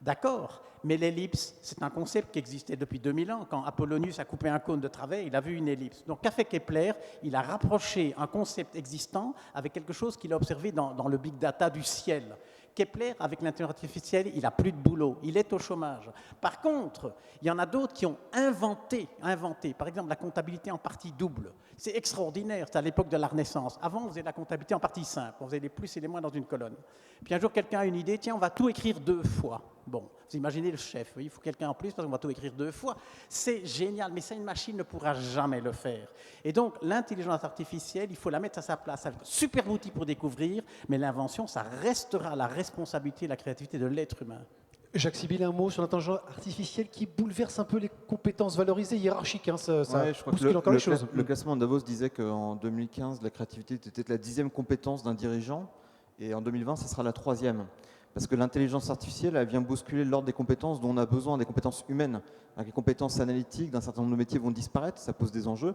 D'accord, mais l'ellipse, c'est un concept qui existait depuis 2000 ans. Quand Apollonius a coupé un cône de travers, il a vu une ellipse. Donc, qu'a fait Kepler? Il a rapproché un concept existant avec quelque chose qu'il a observé dans le big data du ciel. Kepler, avec l'intelligence artificielle, il n'a plus de boulot, il est au chômage. Par contre, il y en a d'autres qui ont inventé, par exemple la comptabilité en partie double. C'est extraordinaire, c'est à l'époque de la Renaissance. Avant, on faisait la comptabilité en partie simple, on faisait les plus et les moins dans une colonne. Puis un jour, quelqu'un a une idée, tiens, on va tout écrire 2 fois. Bon, vous imaginez le chef, il faut quelqu'un en plus parce qu'on va tout écrire 2 fois. C'est génial, mais ça, une machine ne pourra jamais le faire. Et donc, l'intelligence artificielle, il faut la mettre à sa place. Super outil pour découvrir, mais l'invention, ça restera la responsabilité et la créativité de l'être humain. Jacques Sibylle, un mot sur l'intelligence artificielle qui bouleverse un peu les compétences valorisées hiérarchiques. Hein, ça je crois bouscule encore les choses. Le classement de Davos disait qu'en 2015, la créativité était la 10e compétence d'un dirigeant, et en 2020, ce sera la 3e. Parce que l'intelligence artificielle, elle vient bousculer l'ordre des compétences dont on a besoin, des compétences humaines. Les compétences analytiques d'un certain nombre de métiers vont disparaître, ça pose des enjeux.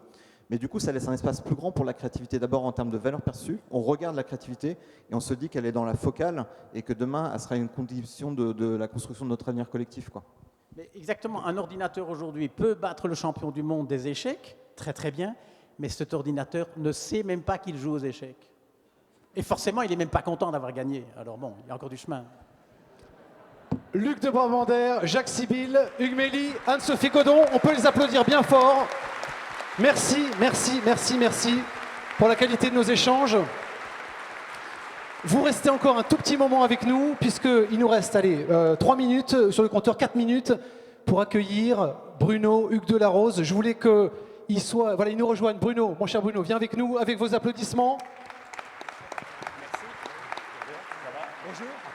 Mais du coup, ça laisse un espace plus grand pour la créativité. D'abord en termes de valeur perçue, on regarde la créativité et on se dit qu'elle est dans la focale et que demain, elle sera une condition de la construction de notre avenir collectif, quoi. Mais exactement, un ordinateur aujourd'hui peut battre le champion du monde des échecs, très très bien, mais cet ordinateur ne sait même pas qu'il joue aux échecs. Et forcément, il n'est même pas content d'avoir gagné. Alors bon, il y a encore du chemin. Luc de Brabander, Jacques Sibylle, Hugues Mély, Anne-Sophie Godon, on peut les applaudir bien fort. Merci, merci, merci, merci pour la qualité de nos échanges. Vous restez encore un tout petit moment avec nous, puisqu'il nous reste 3 minutes, sur le compteur 4 minutes, pour accueillir Bruno Hugues Delarose. Je voulais qu'il soit... Voilà, il nous rejoigne. Bruno, mon cher Bruno, viens avec nous, avec vos applaudissements.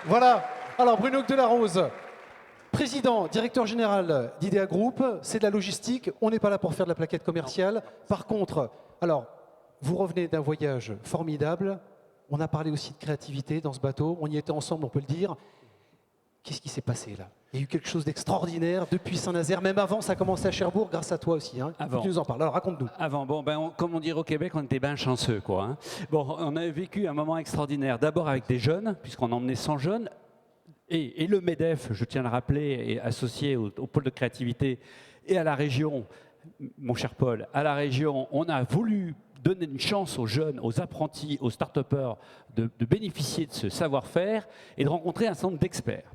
Voilà, alors Bruno Hugues Delarose, président, directeur général d'IDEA Group, c'est de la logistique, on n'est pas là pour faire de la plaquette commerciale. Par contre, alors, vous revenez d'un voyage formidable, on a parlé aussi de créativité dans ce bateau, on y était ensemble, on peut le dire. Qu'est-ce qui s'est passé là? Il y a eu quelque chose d'extraordinaire depuis Saint-Nazaire, même avant, ça a commencé à Cherbourg, grâce à toi aussi. Hein. Tu nous en parles, alors raconte-nous. Avant, bon, comme on dit au Québec, on était bien chanceux, quoi. Hein. Bon, on a vécu un moment extraordinaire, d'abord avec des jeunes, puisqu'on emmenait 100 jeunes, et le MEDEF, je tiens à le rappeler, est associé au pôle de créativité et à la région, mon cher Paul, à la région, on a voulu donner une chance aux jeunes, aux apprentis, aux start-upers de bénéficier de ce savoir-faire et de rencontrer un certain nombre d'experts.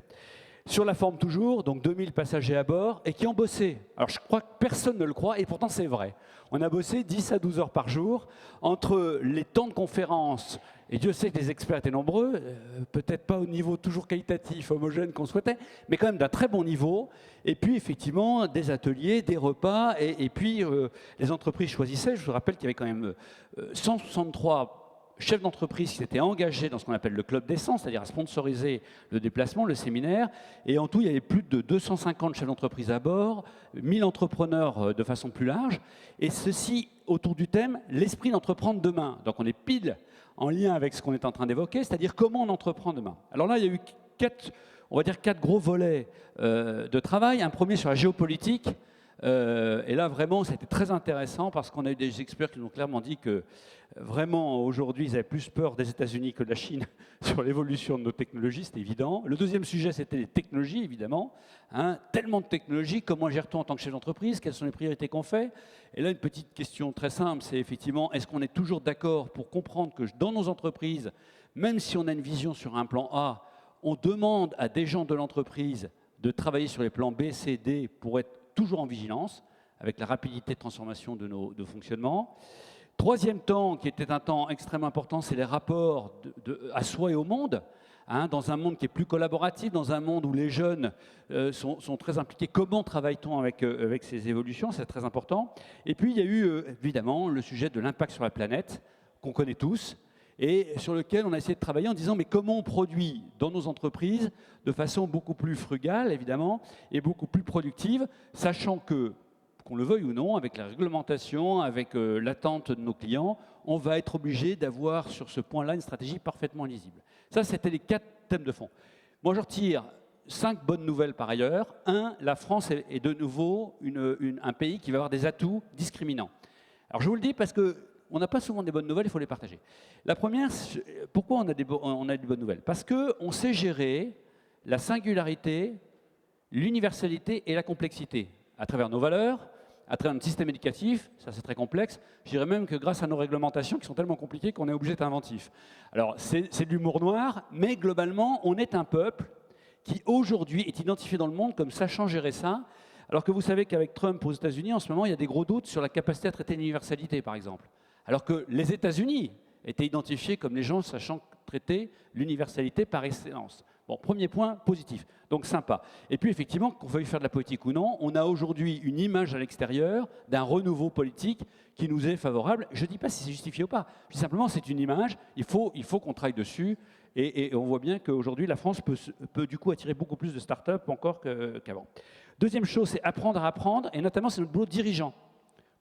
Sur la forme toujours, donc 2000 passagers à bord et qui ont bossé. Alors je crois que personne ne le croit et pourtant c'est vrai. On a bossé 10 à 12 heures par jour entre les temps de conférence, et Dieu sait que les experts étaient nombreux, peut-être pas au niveau toujours qualitatif, homogène qu'on souhaitait, mais quand même d'un très bon niveau. Et puis effectivement des ateliers, des repas, et puis les entreprises choisissaient. Je vous rappelle qu'il y avait quand même 163 chefs d'entreprise qui s'étaient engagés dans ce qu'on appelle le club d'essence, c'est-à-dire à sponsoriser le déplacement, le séminaire. Et en tout, il y avait plus de 250 chefs d'entreprise à bord, 1000 entrepreneurs de façon plus large. Et ceci autour du thème « L'esprit d'entreprendre demain ». Donc on est pile en lien avec ce qu'on est en train d'évoquer, c'est-à-dire comment on entreprend demain. Alors là, il y a eu 4 gros volets de travail. Un premier sur la géopolitique. Et là, vraiment, c'était très intéressant parce qu'on a eu des experts qui nous ont clairement dit que vraiment, aujourd'hui, ils avaient plus peur des États-Unis que de la Chine sur l'évolution de nos technologies, c'est évident. Le deuxième sujet, c'était les technologies, évidemment. Hein, tellement de technologies, comment gère-t-on en tant que chef d'entreprise? Quelles sont les priorités qu'on fait? Et là, une petite question très simple, c'est effectivement, est-ce qu'on est toujours d'accord pour comprendre que dans nos entreprises, même si on a une vision sur un plan A, on demande à des gens de l'entreprise de travailler sur les plans B, C, D pour être toujours en vigilance, avec la rapidité de transformation de nos fonctionnements. Troisième temps, qui était un temps extrêmement important, c'est les rapports à soi et au monde. Hein, dans un monde qui est plus collaboratif, dans un monde où les jeunes sont très impliqués, comment travaille-t-on avec ces évolutions? C'est très important. Et puis, il y a eu évidemment le sujet de l'impact sur la planète, qu'on connaît tous, et sur lequel on a essayé de travailler en disant mais comment on produit dans nos entreprises de façon beaucoup plus frugale, évidemment, et beaucoup plus productive, sachant que, qu'on le veuille ou non, avec la réglementation, avec l'attente de nos clients, on va être obligé d'avoir sur ce point-là une stratégie parfaitement lisible. Ça, c'était les 4 thèmes de fond. Moi, je retire 5 bonnes nouvelles par ailleurs. 1, la France est de nouveau un pays qui va avoir des atouts discriminants. Alors, je vous le dis parce que on n'a pas souvent des bonnes nouvelles, il faut les partager. La première, pourquoi on a des bonnes nouvelles? Parce qu'on sait gérer la singularité, l'universalité et la complexité à travers nos valeurs, à travers notre système éducatif, ça c'est très complexe. Je dirais même que grâce à nos réglementations qui sont tellement compliquées qu'on est obligé d'être inventif. Alors c'est de l'humour noir, mais globalement, on est un peuple qui aujourd'hui est identifié dans le monde comme sachant gérer ça, alors que vous savez qu'avec Trump aux États-Unis, en ce moment, il y a des gros doutes sur la capacité à traiter l'universalité, par exemple. Alors que les États-Unis étaient identifiés comme les gens sachant traiter l'universalité par excellence. Bon, premier point positif, donc sympa. Et puis effectivement, qu'on veuille faire de la politique ou non, on a aujourd'hui une image à l'extérieur d'un renouveau politique qui nous est favorable. Je ne dis pas si c'est justifié ou pas, je dis simplement c'est une image, il faut qu'on travaille dessus. Et on voit bien qu'aujourd'hui, la France peut du coup attirer beaucoup plus de start-up encore qu'avant. Deuxième chose, c'est apprendre à apprendre, et notamment c'est notre boulot de dirigeant.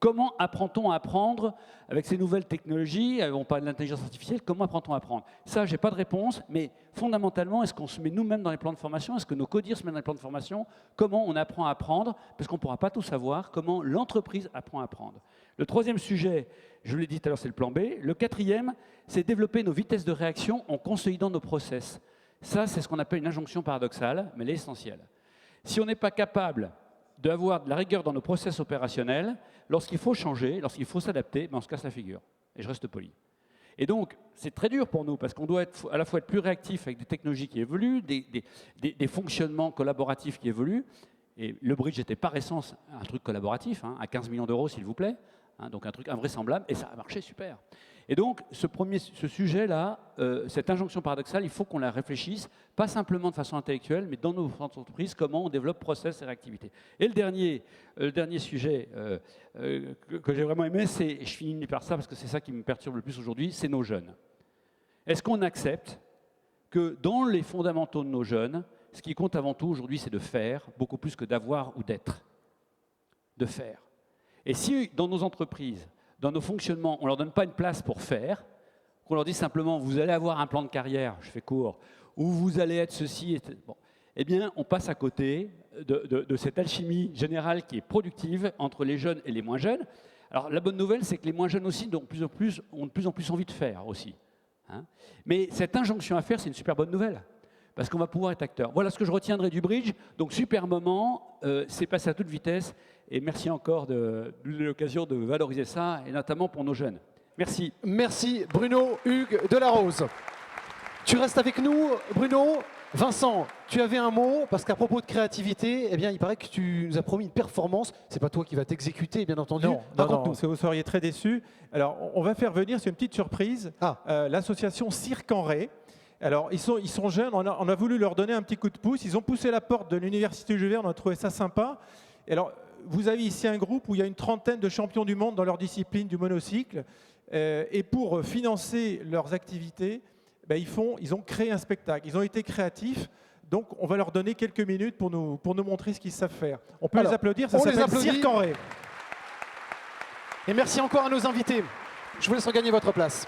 Comment apprend-on à apprendre avec ces nouvelles technologies? On parle de l'intelligence artificielle, comment apprend-on à apprendre? Ça, je n'ai pas de réponse, mais fondamentalement, est-ce qu'on se met nous-mêmes dans les plans de formation? Est-ce que nos codires se mettent dans les plans de formation? Comment on apprend à apprendre? Parce qu'on ne pourra pas tout savoir. Comment l'entreprise apprend à apprendre? Le troisième sujet, je l'ai dit tout à l'heure, c'est le plan B. Le quatrième, c'est développer nos vitesses de réaction en consolidant nos process. Ça, c'est ce qu'on appelle une injonction paradoxale, mais elle est essentielle. Si on n'est pas capable d'avoir de la rigueur dans nos process opérationnels, lorsqu'il faut changer, lorsqu'il faut s'adapter, on se casse la figure. Et je reste poli. Et donc, c'est très dur pour nous, parce qu'on doit à la fois être plus réactif avec des technologies qui évoluent, des fonctionnements collaboratifs qui évoluent. Et le bridge était par essence un truc collaboratif, à 15 millions d'euros, s'il vous plaît. Donc un truc invraisemblable, et ça a marché super. Et donc, ce sujet-là, cette injonction paradoxale, il faut qu'on la réfléchisse, pas simplement de façon intellectuelle, mais dans nos entreprises, comment on développe process et réactivité. Et le dernier sujet que j'ai vraiment aimé, c'est, je finis par ça parce que c'est ça qui me perturbe le plus aujourd'hui, c'est nos jeunes. Est-ce qu'on accepte que dans les fondamentaux de nos jeunes, ce qui compte avant tout aujourd'hui, c'est de faire, beaucoup plus que d'avoir ou d'être. De faire. Et si dans nos entreprises, dans nos fonctionnements, on ne leur donne pas une place pour faire, qu'on leur dit simplement, vous allez avoir un plan de carrière, je fais court, ou vous allez être ceci, bon, eh bien, on passe à côté de cette alchimie générale qui est productive entre les jeunes et les moins jeunes. Alors, la bonne nouvelle, c'est que les moins jeunes aussi ont de plus en plus envie de faire aussi. Mais cette injonction à faire, c'est une super bonne nouvelle, parce qu'on va pouvoir être acteur. Voilà ce que je retiendrai du bridge. Donc, super moment, c'est passé à toute vitesse. Et merci encore de l'occasion de valoriser ça, et notamment pour nos jeunes. Merci. Merci Bruno Hugues Delarose. Tu restes avec nous, Bruno. Vincent, tu avais un mot, parce qu'à propos de créativité, eh bien, il paraît que tu nous as promis une performance. C'est pas toi qui vas t'exécuter, bien entendu. Non, vous seriez très déçus. Alors, on va faire venir, c'est une petite surprise, l'association Cirque en Ré. Alors, ils sont jeunes, on a voulu leur donner un petit coup de pouce. Ils ont poussé la porte de l'Université Jules Verne, on a trouvé ça sympa. Et alors, vous avez ici un groupe où il y a une trentaine de champions du monde dans leur discipline du monocycle. Et pour financer leurs activités, ils ont créé un spectacle. Ils ont été créatifs. Donc, on va leur donner quelques minutes pour nous montrer ce qu'ils savent faire. On peut les applaudir, ça s'appelle Cirque en Ré. Et merci encore à nos invités. Je vous laisse regagner votre place.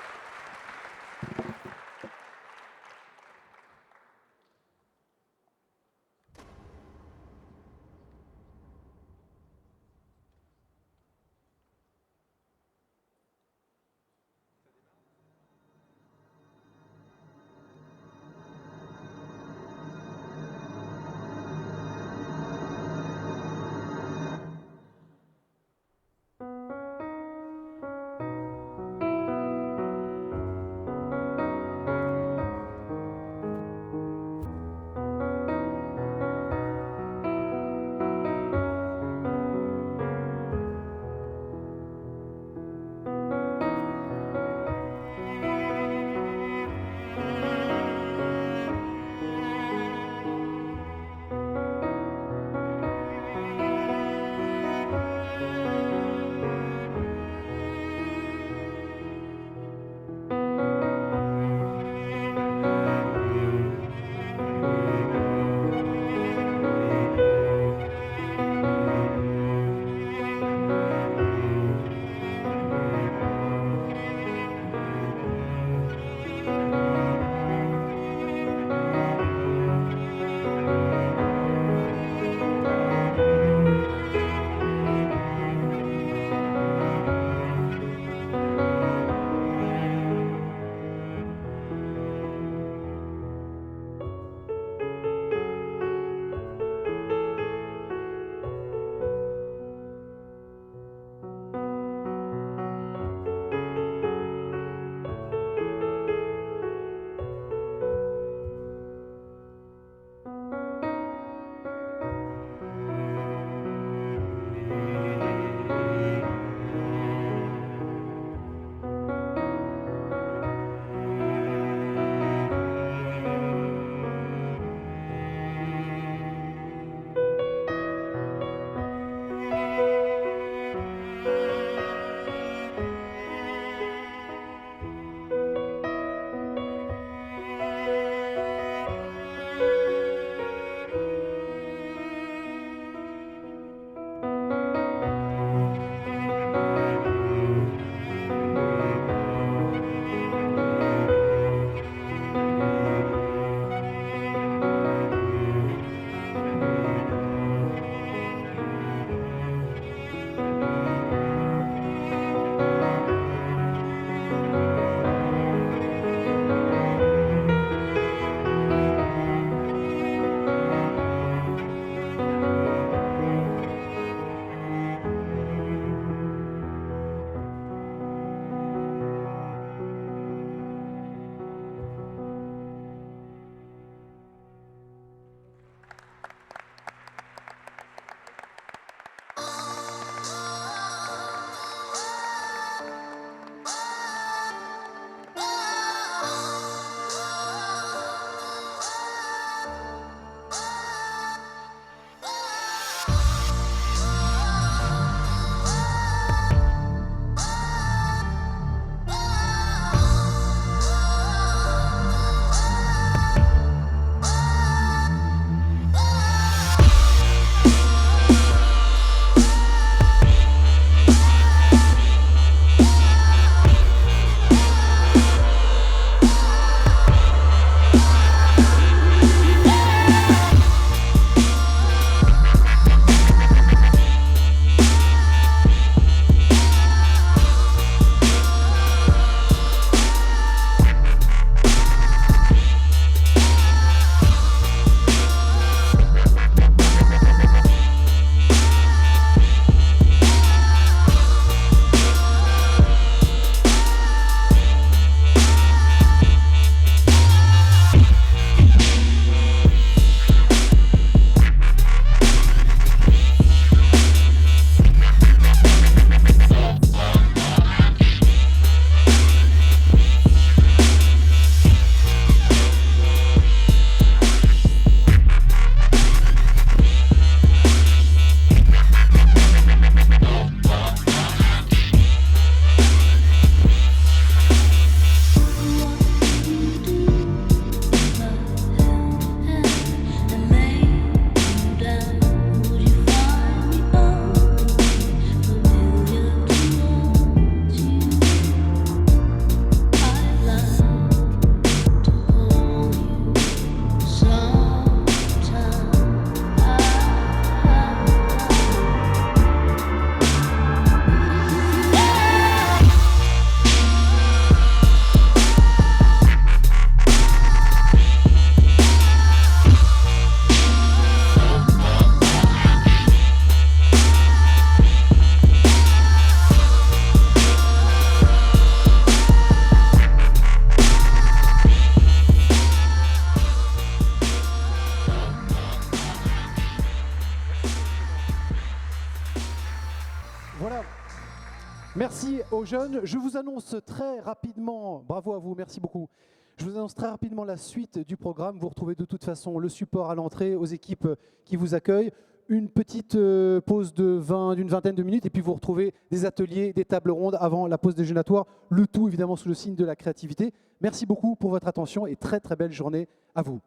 Merci aux jeunes. Je vous annonce très rapidement, bravo à vous, merci beaucoup. Je vous annonce très rapidement la suite du programme. Vous retrouvez de toute façon le support à l'entrée, aux équipes qui vous accueillent. Une petite pause d'une vingtaine de minutes et puis vous retrouvez des ateliers, des tables rondes avant la pause déjeunatoire. Le tout évidemment sous le signe de la créativité. Merci beaucoup pour votre attention et très très belle journée à vous.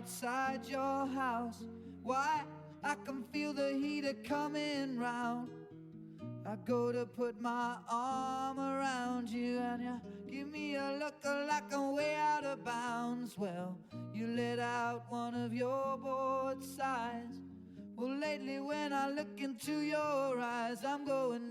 Outside your house, why? I can feel the heater coming round. I go to put my arm around you and you give me a look like I'm way out of bounds. Well, you let out one of your bored sighs. Well, lately when I look into your eyes, I'm going